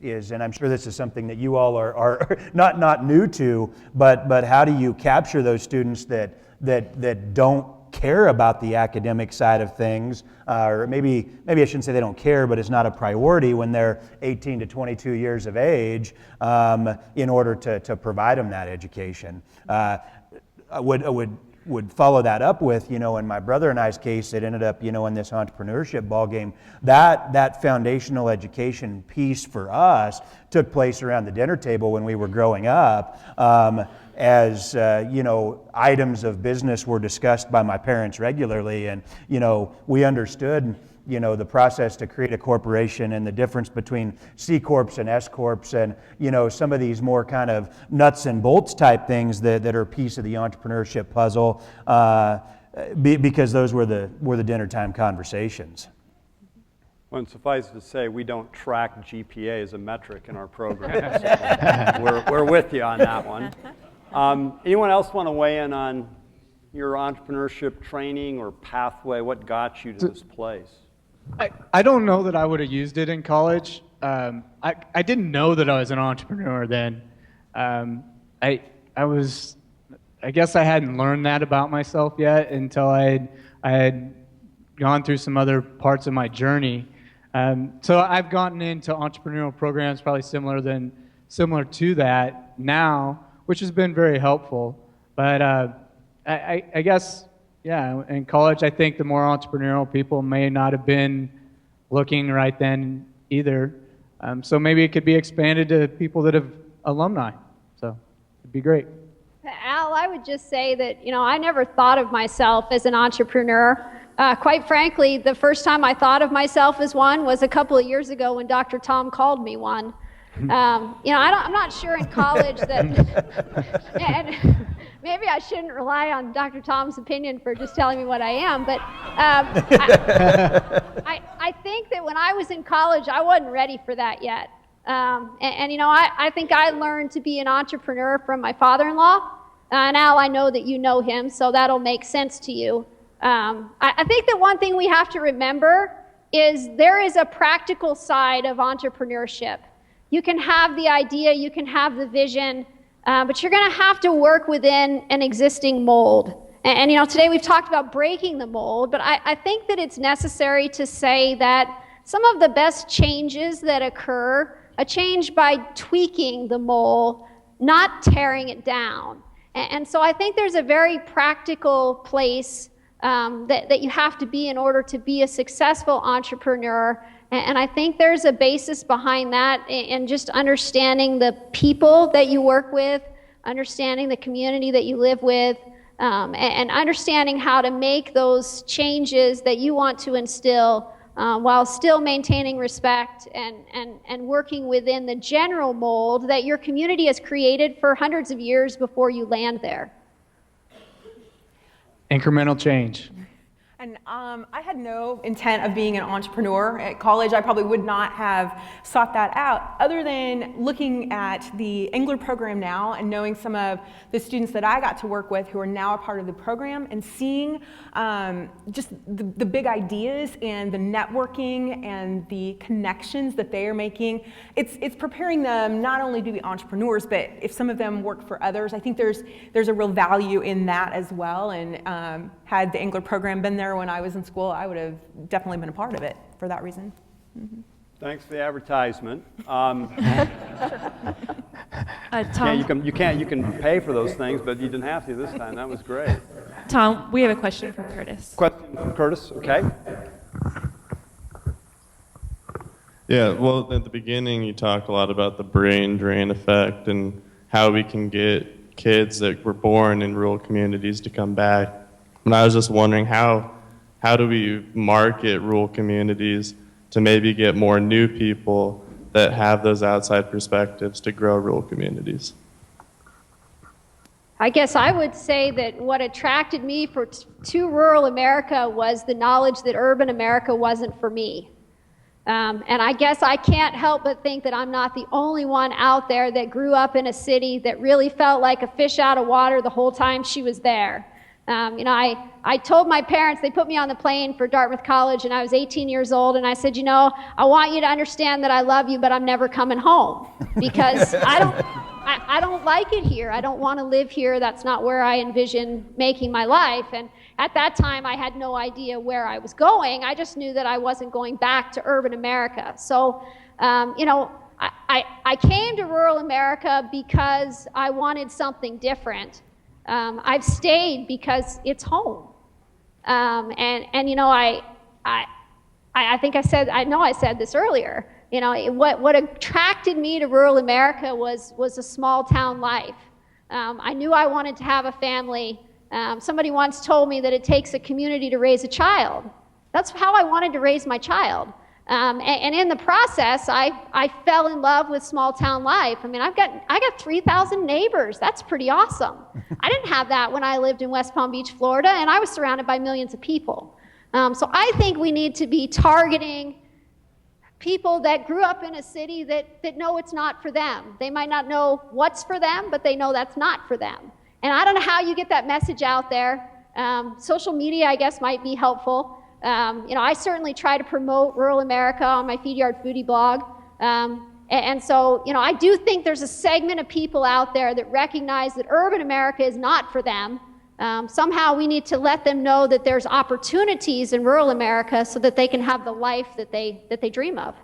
and I'm sure this is something that you all are not new to, but how do you capture those students that don't care about the academic side of things, or maybe I shouldn't say they don't care, but it's not a priority when they're 18 to 22 years of age, in order to provide them that education. I would follow that up with, you know, in my brother and I's case, it ended up, you know, in this entrepreneurship ballgame, that foundational education piece for us took place around the dinner table when we were growing up. As you know, items of business were discussed by my parents regularly, and, you know, we understood, you know, the process to create a corporation and the difference between C Corps and S Corps, and, you know, some of these more kind of nuts and bolts type things that are a piece of the entrepreneurship puzzle, because those were the dinner time conversations. Well, suffice to say, we don't track GPA as a metric in our program. So we're with you on that one. Anyone else want to weigh in on your entrepreneurship training or pathway? What got you to this place? I don't know that I would have used it in college. I didn't know that I was an entrepreneur then. I guess I hadn't learned that about myself yet until I had gone through some other parts of my journey. So I've gotten into entrepreneurial programs probably similar to that now, which has been very helpful. But I guess, yeah, in college, I think the more entrepreneurial people may not have been looking right then either. So maybe it could be expanded to people that have alumni. So it'd be great. Al, I would just say that, I never thought of myself as an entrepreneur. Quite frankly, the first time I thought of myself as one was a couple of years ago when Dr. Tom called me one. I'm not sure in college that, and maybe I shouldn't rely on Dr. Tom's opinion for just telling me what I am, but I think that when I was in college, I wasn't ready for that yet. I think I learned to be an entrepreneur from my father-in-law. And Al, I know that you know him, so that'll make sense to you. I think that one thing we have to remember is there is a practical side of entrepreneurship. You can have the idea, you can have the vision, but you're going to have to work within an existing mold. And today we've talked about breaking the mold, but I think that it's necessary to say that some of the best changes that occur are changed by tweaking the mold, not tearing it down. And so I think there's a very practical place that you have to be in order to be a successful entrepreneur. And I think there's a basis behind that in just understanding the people that you work with, understanding the community that you live with, and understanding how to make those changes that you want to instill while still maintaining respect and working within the general mold that your community has created for hundreds of years before you land there. Incremental change. And I had no intent of being an entrepreneur. At college, I probably would not have sought that out, other than looking at the Engler program now and knowing some of the students that I got to work with who are now a part of the program, and seeing just the big ideas and the networking and the connections that they are making. It's preparing them not only to be entrepreneurs, but if some of them work for others, I think there's a real value in that as well. And had the Engler program been there when I was in school, I would have definitely been a part of it for that reason. Mm-hmm. Thanks for the advertisement. Tom, You can pay for those things, but you didn't have to this time. That was great. Tom, we have a question from Curtis. Question from Curtis, okay. Yeah, well, at the beginning, you talked a lot about the brain drain effect and how we can get kids that were born in rural communities to come back. And I was just wondering, how do we market rural communities to maybe get more new people that have those outside perspectives to grow rural communities? I guess I would say that what attracted me to rural America was the knowledge that urban America wasn't for me. And I guess I can't help but think that I'm not the only one out there that grew up in a city that really felt like a fish out of water the whole time she was there. I told my parents, they put me on the plane for Dartmouth College, and I was 18 years old, and I said, I want you to understand that I love you, but I'm never coming home, because I don't like it here. I don't want to live here. That's not where I envision making my life. And at that time, I had no idea where I was going. I just knew that I wasn't going back to urban America. So, I came to rural America because I wanted something different. I've stayed because it's home. I think I said this earlier. What attracted me to rural America was a small town life. I knew I wanted to have a family. Somebody once told me that it takes a community to raise a child. That's how I wanted to raise my child. And in the process, I fell in love with small town life. I mean, I got 3,000 neighbors. That's pretty awesome. I didn't have that when I lived in West Palm Beach, Florida, and I was surrounded by millions of people. So I think we need to be targeting people that grew up in a city that know it's not for them. They might not know what's for them, but they know that's not for them. And I don't know how you get that message out there. Social media, I guess, might be helpful. I certainly try to promote rural America on my Feed Yard Foodie blog. So, I do think there's a segment of people out there that recognize that urban America is not for them. Somehow we need to let them know that there's opportunities in rural America so that they can have the life that they dream of.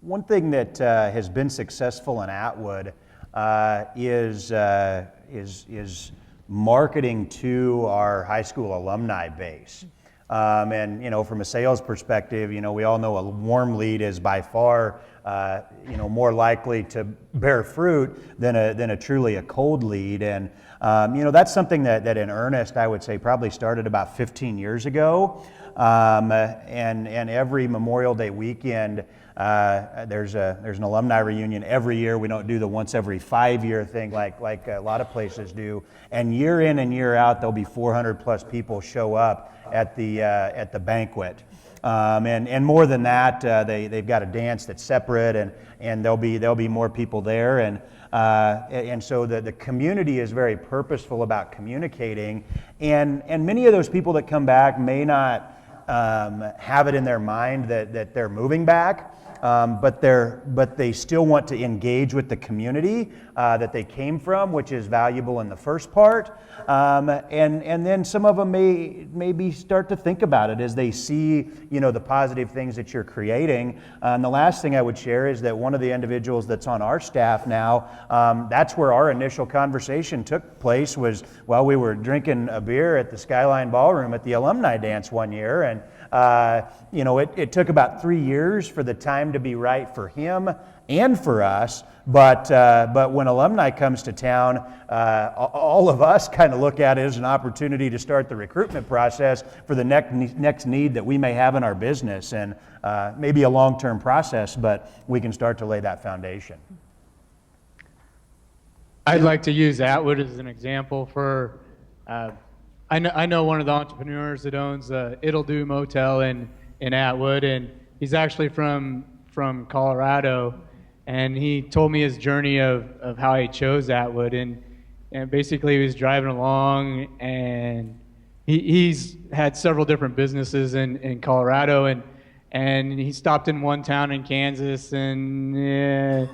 One thing that has been successful in Atwood is marketing to our high school alumni base. And, from a sales perspective, we all know a warm lead is by far, more likely to bear fruit than a truly a cold lead. And, that's something that in earnest, I would say probably started about 15 years ago. And every Memorial Day weekend, there's an alumni reunion every year. We don't do the once every 5-year thing like a lot of places do. And year in and year out, there'll be 400 plus people show up at the banquet. And more than that, they've got a dance that's separate, and there'll be more people there. And so the community is very purposeful about communicating. And many of those people that come back may not have it in their mind that they're moving back, but they still want to engage with the community that they came from, which is valuable in the first part. And then some of them may maybe start to think about it as they see, the positive things that you're creating. And the last thing I would share is that one of the individuals that's on our staff now, that's where our initial conversation took place, was while we were drinking a beer at the Skyline Ballroom at the alumni dance one year. And it took about 3 years for the time to be right for him and for us. But when alumni comes to town, all of us kind of look at it as an opportunity to start the recruitment process for the next need that we may have in our business. And maybe a long-term process, but we can start to lay that foundation. I'd like to use Atwood as an example for, I know one of the entrepreneurs that owns It'll Do Motel in Atwood, and he's actually from Colorado, and he told me his journey of how he chose Atwood, and basically he was driving along, and he's had several different businesses in Colorado, and he stopped in one town in Kansas, and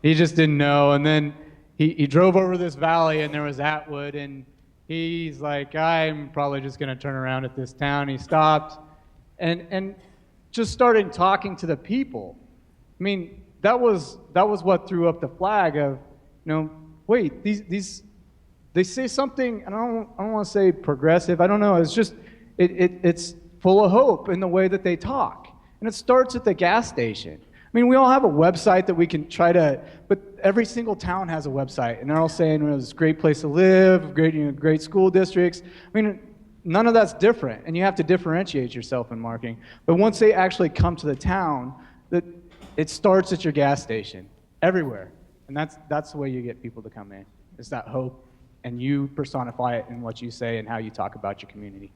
he just didn't know, and then he drove over this valley, and there was Atwood, and he's like, I'm probably just going to turn around at this town. He stopped and just started talking to the people. I mean, that was what threw up the flag of, wait, these they say something, and I don't want to say progressive. I don't know. It's just it's full of hope in the way that they talk, and it starts at the gas station. I mean, we all have a website that we can try to, but every single town has a website, and they're all saying it's a great place to live, great school districts. I mean, none of that's different, and you have to differentiate yourself in marketing. But once they actually come to the town, it starts at your gas station, everywhere, and that's the way you get people to come in. It's that hope, and you personify it in what you say and how you talk about your community.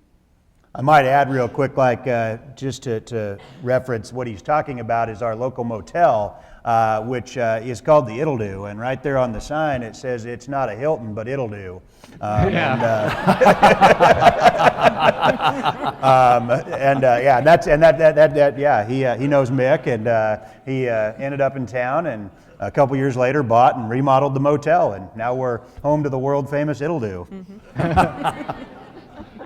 I might add real quick, just to reference what he's talking about is our local motel, which is called the It'll Do, and right there on the sign it says it's not a Hilton, but it'll do. He knows Mick, and he ended up in town, and a couple years later bought and remodeled the motel, and now we're home to the world famous It'll Do. Mm-hmm.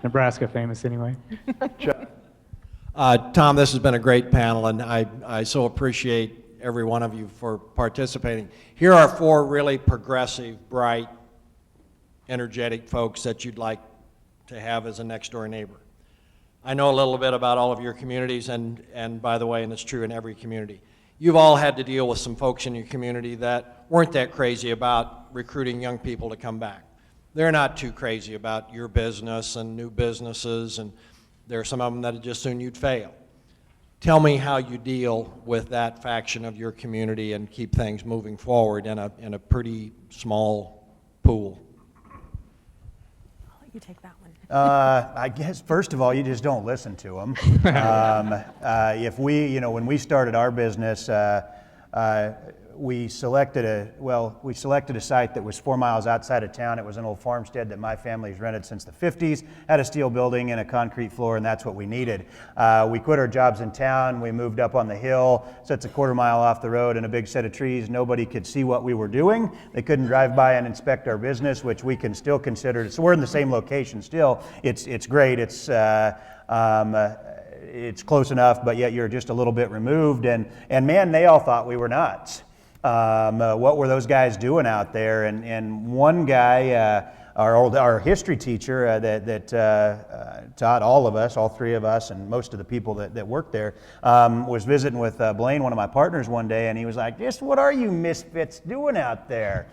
Nebraska famous anyway. Tom, this has been a great panel, and I so appreciate every one of you for participating. Here are 4 really progressive, bright, energetic folks that you'd like to have as a next-door neighbor. I know a little bit about all of your communities, and by the way, and it's true in every community, you've all had to deal with some folks in your community that weren't that crazy about recruiting young people to come back. They're not too crazy about your business and new businesses, and there are some of them that just soon you'd fail. Tell me how you deal with that faction of your community and keep things moving forward in a pretty small pool. I'll let you take that one. I guess, first of all, you just don't listen to them. When we started our business, we selected a site that was 4 miles outside of town. It was an old farmstead that my family's rented since the 50s, had a steel building and a concrete floor, and that's what we needed. We quit our jobs in town. We moved up on the hill, so it's a quarter mile off the road in a big set of trees. Nobody could see what we were doing. They couldn't drive by and inspect our business, which we can still consider. So we're in the same location still. It's great. It's close enough, but yet you're just a little bit removed. And man, they all thought we were nuts. What were those guys doing out there? And one guy our history teacher that taught all of us, all three of us, and most of the people that worked there, was visiting with Blaine, one of my partners, one day, and he was like, "Just what are you misfits doing out there?"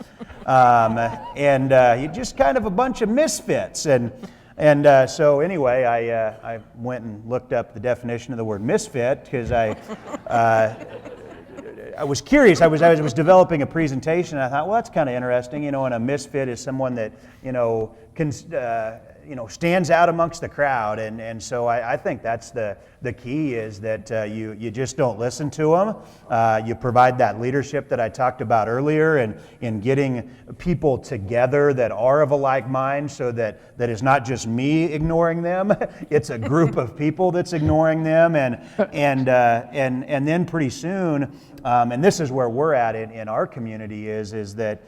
You just kind of a bunch of misfits. So anyway, I went and looked up the definition of the word misfit because I was curious. I was developing a presentation, and I thought, well, that's kind of interesting, and a misfit is someone that, stands out amongst the crowd, and so I think that's the key is that you just don't listen to them. You provide that leadership that I talked about earlier, and in getting people together that are of a like mind, so that it's not just me ignoring them, it's a group of people that's ignoring them, and then pretty soon, and this is where we're at in our community is that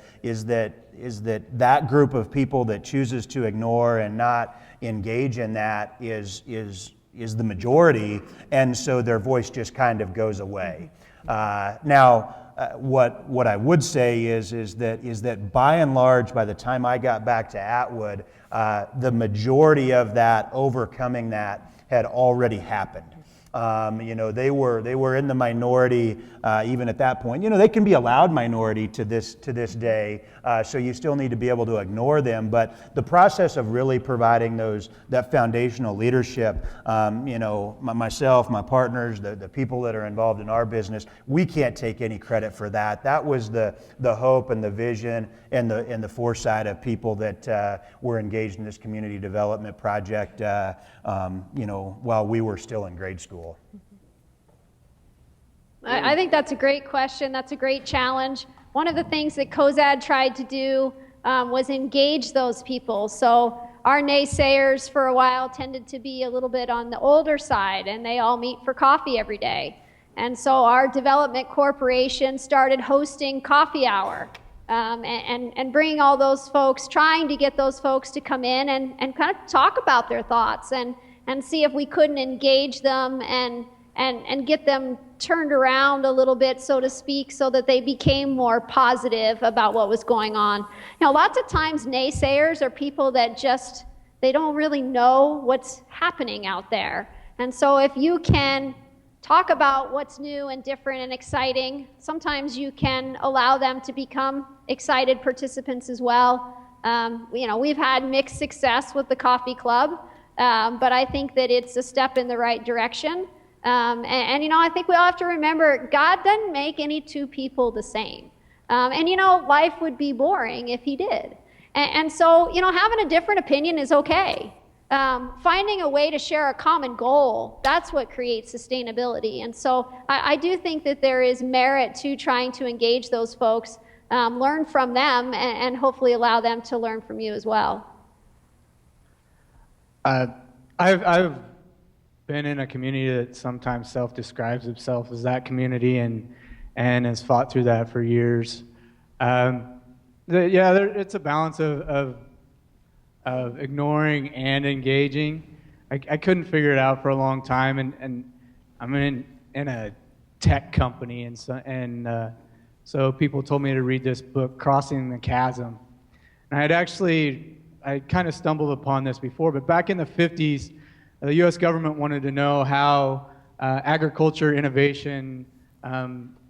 group of people that chooses to ignore and not engage in that is the majority, and so their voice just kind of goes away. What I would say is that by and large, by the time I got back to Atwood, the majority of that overcoming that had already happened. They were in the minority even at that point. They can be a loud minority to this day, so you still need to be able to ignore them. But the process of really providing that foundational leadership, myself, my partners, the people that are involved in our business, we can't take any credit for that. That was the hope and the vision and the foresight of people that were engaged in this community development project, while we were still in grade school. I think that's a great question. That's a great challenge. One of the things that COSAD tried to do was engage those people. So our naysayers for a while tended to be a little bit on the older side, and they all meet for coffee every day. And so our development corporation started hosting coffee hour and bringing all those folks, trying to get those folks to come in and kind of talk about their thoughts and see if we couldn't engage them and get them turned around a little bit, so to speak, so that they became more positive about what was going on. Lots of times naysayers are people that they don't really know what's happening out there. And so if you can talk about what's new and different and exciting, sometimes you can allow them to become excited participants as well. We've had mixed success with the coffee club, but I think that it's a step in the right direction. I think we all have to remember, God doesn't make any two people the same. Life would be boring if he did. So, having a different opinion is okay. Finding a way to share a common goal, that's what creates sustainability. And so I do think that there is merit to trying to engage those folks, learn from them, and hopefully allow them to learn from you as well. I've been in a community that sometimes self-describes itself as that community and has fought through that for years. It's a balance of ignoring and engaging. I couldn't figure it out for a long time, and I'm in a tech company, so people told me to read this book, Crossing the Chasm. And I kind of stumbled upon this before, but back in the 50s, the U.S. government wanted to know how agriculture innovation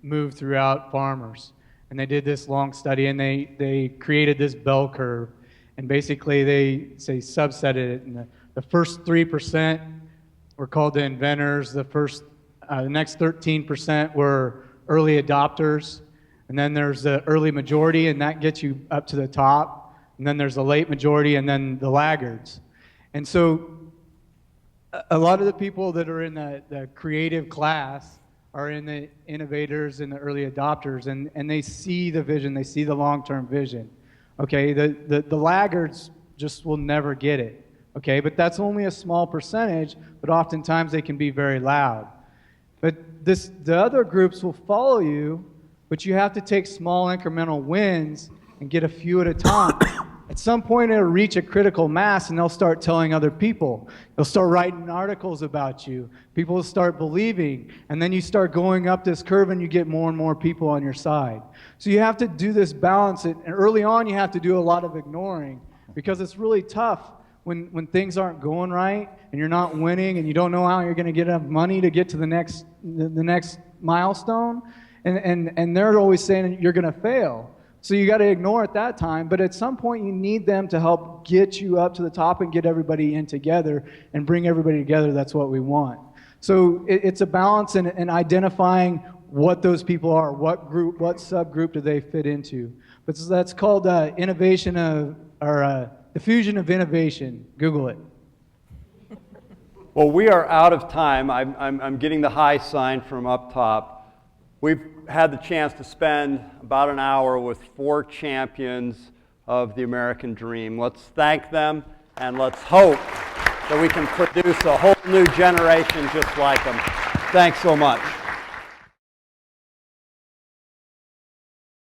moved throughout farmers. And they did this long study, and they created this bell curve. And basically, they subsetted it. And the first 3% were called the inventors. The next 13% were early adopters. And then there's the early majority, and that gets you up to the top. And then there's the late majority, and then the laggards. And so a lot of the people that are in the creative class are in the innovators and the early adopters, and they see the vision, they see the long-term vision. Okay, the laggards just will never get it. Okay, but that's only a small percentage, but oftentimes they can be very loud. But the other groups will follow you, but you have to take small incremental wins and get a few at a time. At some point, it'll reach a critical mass, and they'll start telling other people. They'll start writing articles about you. People will start believing, and then you start going up this curve, and you get more and more people on your side. So you have to do this balance, and early on, you have to do a lot of ignoring. because it's really tough when things aren't going right and you're not winning and you don't know how you're going to get enough money to get to the next milestone, and they're always saying you're going to fail. So you got to ignore at that time, but at some point you need them to help get you up to the top and get everybody in together and bring everybody together. That's what we want. So it's a balance in identifying what those people are, what group, what subgroup do they fit into. But so that's called diffusion of innovation. Google it. Well, we are out of time. I'm getting the high sign from up top. We've had the chance to spend about an hour with 4 champions of the American dream. Let's thank them, and let's hope that we can produce a whole new generation just like them. Thanks so much.